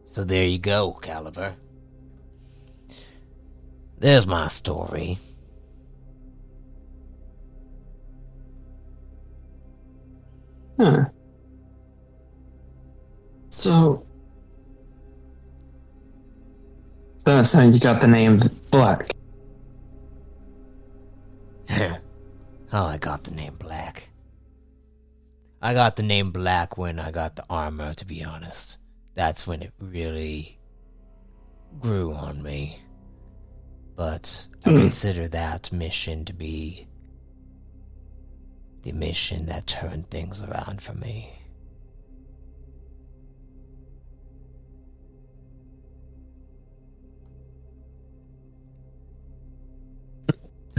So there you go, Caliber. There's my story. Huh. So that's how you got the name Black. How I got the name Black. I got the name Black when I got the armor, to be honest. That's when it really grew on me. But I consider that mission to be the mission that turned things around for me.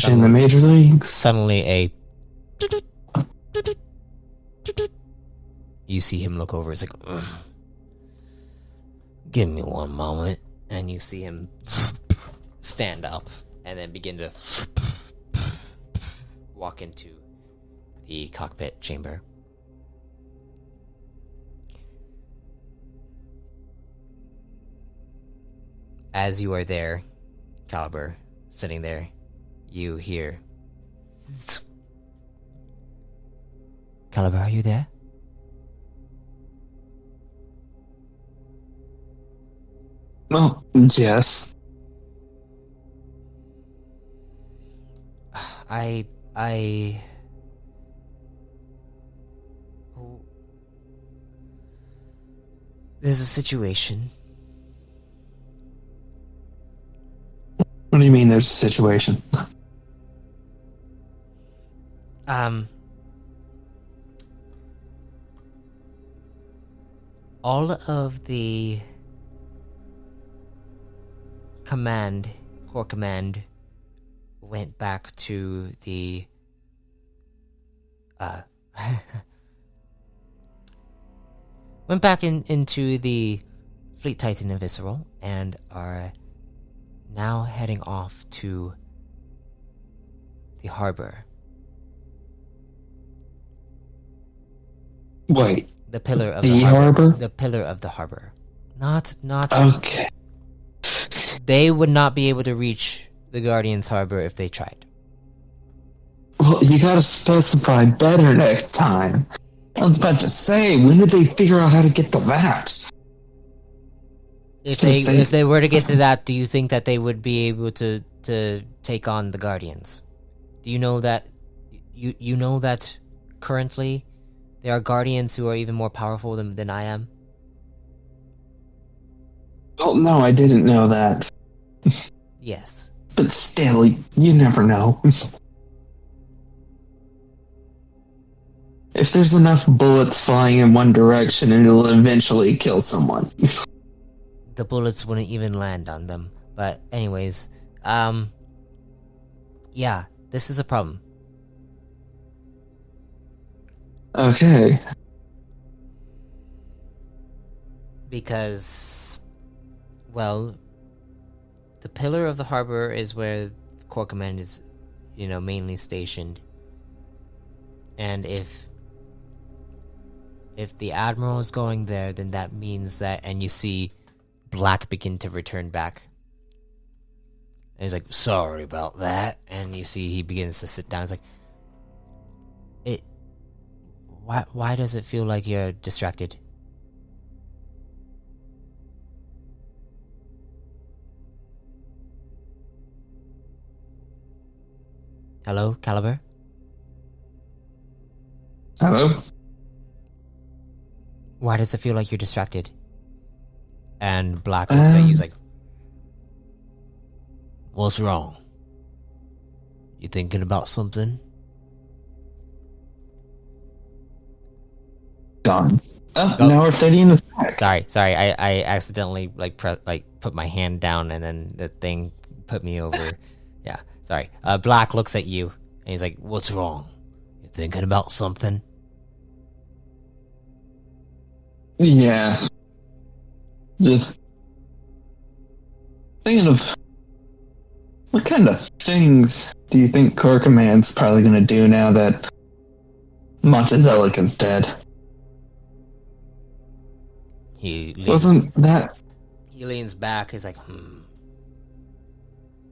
In the major leagues. Suddenly a... You see him look over, it's like... Ugh. Give me one moment. And you see him stand up and then begin to walk into the cockpit chamber. As you are there, Caliber, sitting there, you hear... Caliber, are you there? Well, yes. I... There's a situation. What do you mean there's a situation? All of the core command went back to the went back into the Fleet Titan and Visceral and are now heading off to the harbor. Wait. The pillar of the harbor? The pillar of the harbor. Not Okay. They would not be able to reach the Guardian's harbor if they tried. Well, you gotta specify better next time. I was about to say, when did they figure out how to get to that? If they were to get to that, do you think that they would be able to take on the Guardians? Do you know that you know that currently there are Guardians who are even more powerful than I am? Oh no, I didn't know that. Yes. But still, you never know. If there's enough bullets flying in one direction, it'll eventually kill someone. The bullets wouldn't even land on them. But anyways, yeah, this is a problem. Okay. Because, well, the pillar of the harbor is where Core Command is, mainly stationed. And if the Admiral is going there, then that means that, and you see Black begin to return back. And he's like, sorry about that. And you see he begins to sit down. It's like, why does it feel like you're distracted? Hello, Caliber? Hello? Why does it feel like you're distracted? And Black looks at you, he's like, what's wrong? You thinking about something? Gone. Oh, Go. now we're studying this back. Sorry. I accidentally put my hand down and then the thing put me over. Yeah, sorry. Black looks at you and he's like, "What's wrong? You thinking about something?" Yeah. Just thinking of what kind of things do you think Core Command's probably going to do now that Montezelic is dead? He leans back. He's like,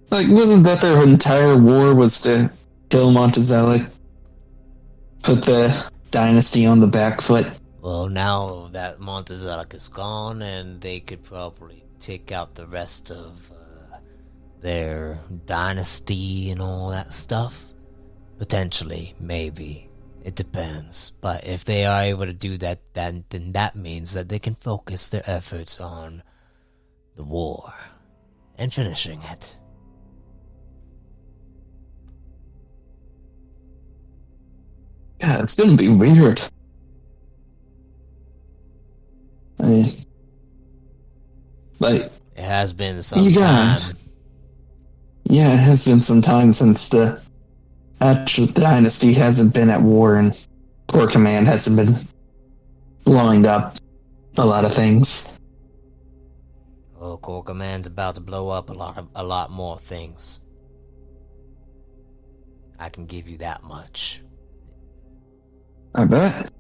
Like, wasn't that their entire war was to kill Montezelic? Put the dynasty on the back foot? Well, now that Montezelic is gone, and they could probably take out the rest of their dynasty and all that stuff. Potentially, maybe. It depends. But if they are able to do that, then that means that they can focus their efforts on the war and finishing it. Yeah, it's gonna be weird. I mean, like, It has been some time. Yeah, it has been some time since the actual dynasty hasn't been at war and Core Command hasn't been blowing up a lot of things. Well, Core Command's about to blow up a lot more things. I can give you that much. I bet.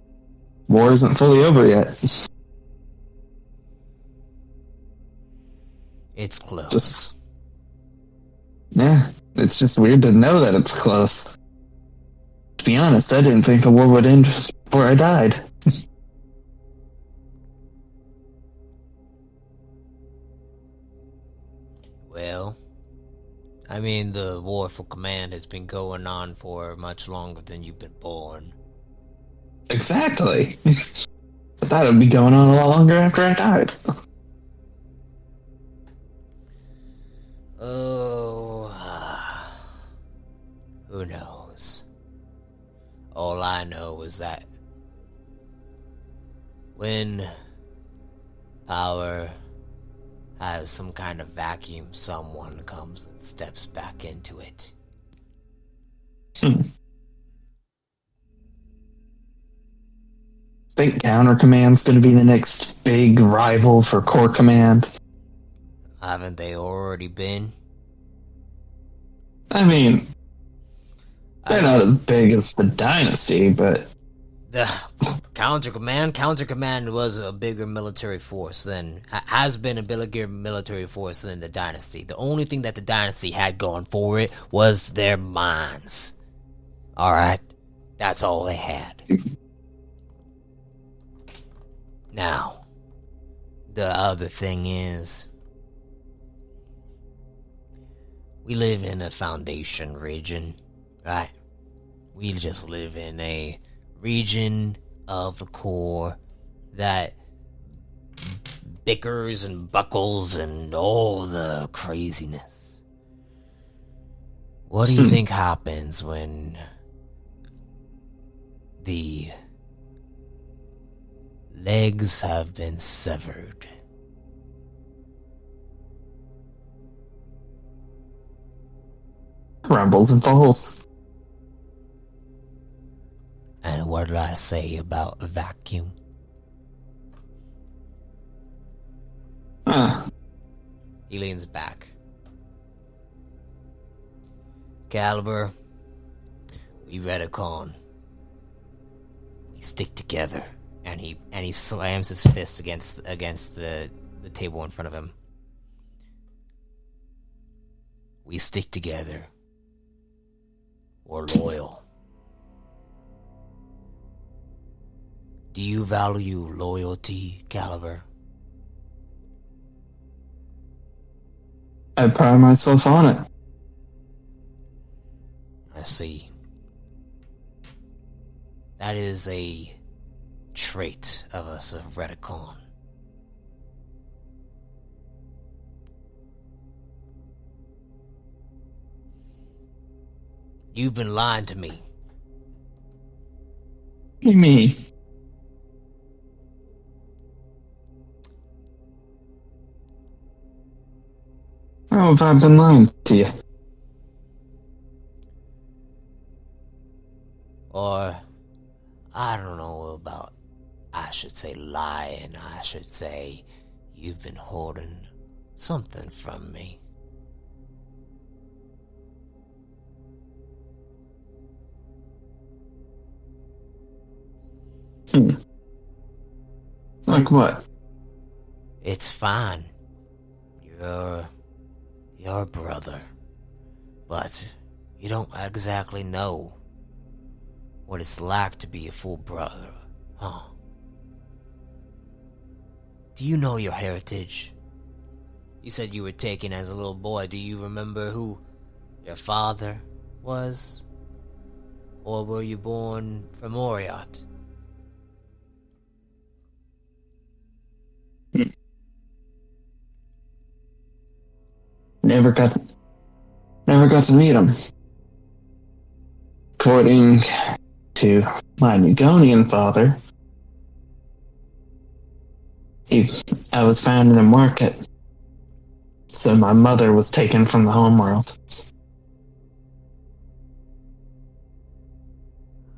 War isn't fully over yet. It's close. Yeah, it's just weird to know that it's close. To be honest, I didn't think the war would end before I died. Well, I mean, the war for command has been going on for much longer than you've been born. Exactly. I thought it would be going on a lot longer after I died. Oh, who knows? All I know is that when power has some kind of vacuum, someone comes and steps back into it. Think Counter Command's going to be the next big rival for Core Command? Haven't they already been? I mean, they're not as big as the Dynasty, but... The Counter Command was a bigger military force than... has been a bigger military force than the Dynasty. The only thing that the Dynasty had going for it was their minds. Alright? That's all they had. Now, the other thing is, we live in a Foundation region, right? We just live in a region of the core that bickers and buckles and all the craziness. What do you think happens when the legs have been severed? Rumbles and falls. And what did I say about a vacuum? He leans back. Caliber, we Redicon. We stick together. And he slams his fist against the table in front of him. We stick together. We're loyal. Do you value loyalty, Caliber? I pride myself on it. I see. That is a trait of us of Redicon. You've been lying to me. What do you mean? How have I been lying to you? Or, I don't know about, I should say lying, I should say you've been holding something from me. Like what? It's fine. You're your brother. But you don't exactly know what it's like to be a full brother, huh? Do you know your heritage? You said you were taken as a little boy. Do you remember who your father was? Or were you born from Oriot? Never got to meet him. According to my Nugonian father, I was found in a market, so my mother was taken from the homeworld.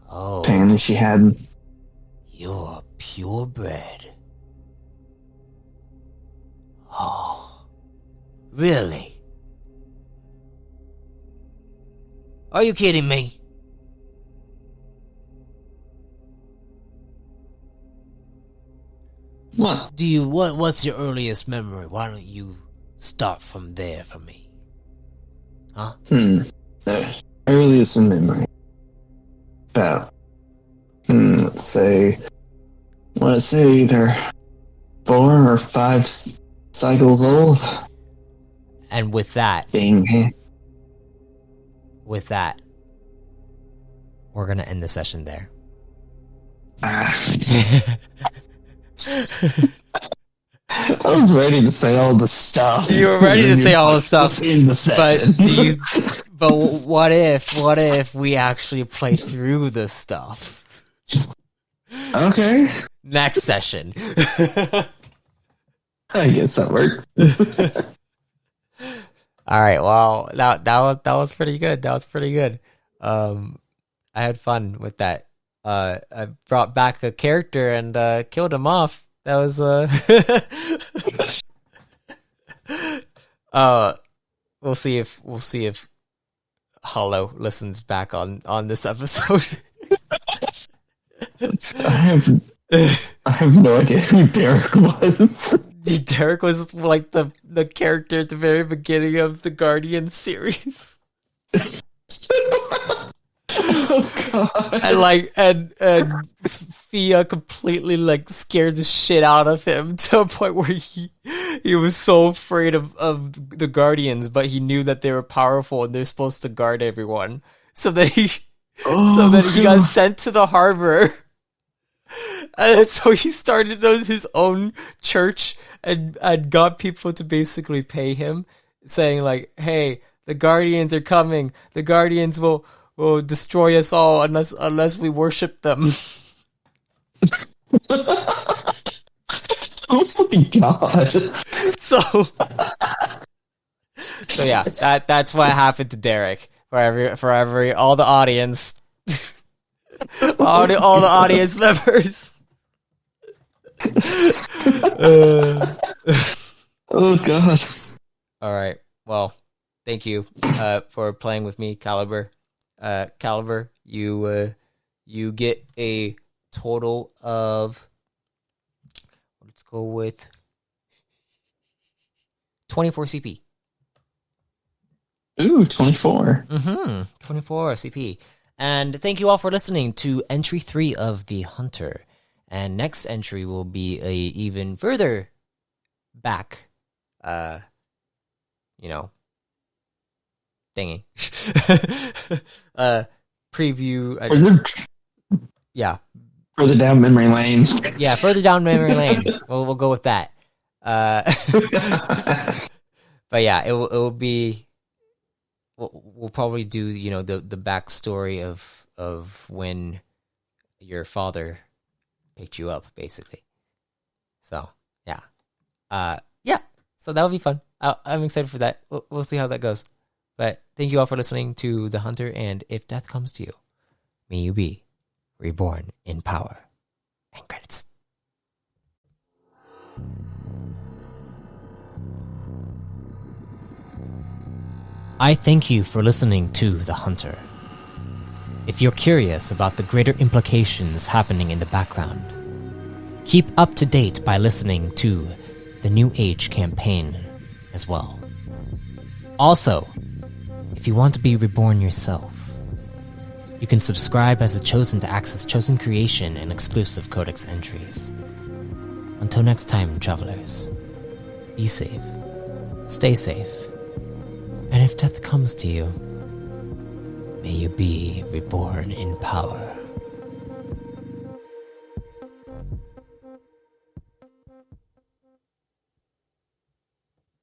Oh, Apparently she had... you're purebred. Oh, really? Are you kidding me? What? What's your earliest memory? Why don't you start from there for me? Huh? Earliest in memory. About, let's say, I want to say either 4 or 5 cycles old. And with that, Being we're gonna end the session there. I was ready to say all the stuff. You were ready to say all the stuff, in the session. But what if we actually play through the stuff? Okay. Next session. I guess that worked. All right. Well, that was pretty good. That was pretty good. I had fun with that. I brought back a character and killed him off. That was we'll see if Hollow listens back on this episode. I have no idea who Derek was. Derek was like the character at the very beginning of the Guardian series. Oh god. And Fia completely like scared the shit out of him to a point where he was so afraid of the Guardians, but he knew that they were powerful and they're supposed to guard everyone. So that he got sent to the harbor. And so he started his own church and got people to basically pay him, saying like, "Hey, the Guardians are coming. The Guardians will destroy us all unless we worship them." Oh my god. So yeah, that's what happened to Derek. For every all the audience, all the audience members. Oh gosh. All right. Well, thank you for playing with me, Caliber. Caliber, you get a total of, let's go with 24 CP. Ooh, 24. 24 CP. And thank you all for listening to entry 3 of The Hunter. And next entry will be a even further back, thingy. Preview. Yeah. Further down memory lane. Yeah, further down memory lane. We'll go with that. But yeah, it will be. We'll probably do, you know, the backstory of when your father picked you up, basically. So yeah, yeah. So that'll be fun. I'm excited for that. We'll see how that goes. But thank you all for listening to The Hunter, and if death comes to you, may you be reborn in power. And credits. I thank you for listening to The Hunter. If you're curious about the greater implications happening in the background, keep up to date by listening to the New Age campaign as well. Also, if you want to be reborn yourself, you can subscribe as a Chosen to access Chosen creation and exclusive codex entries. Until next time, travelers, be safe, stay safe, and if death comes to you, may you be reborn in power.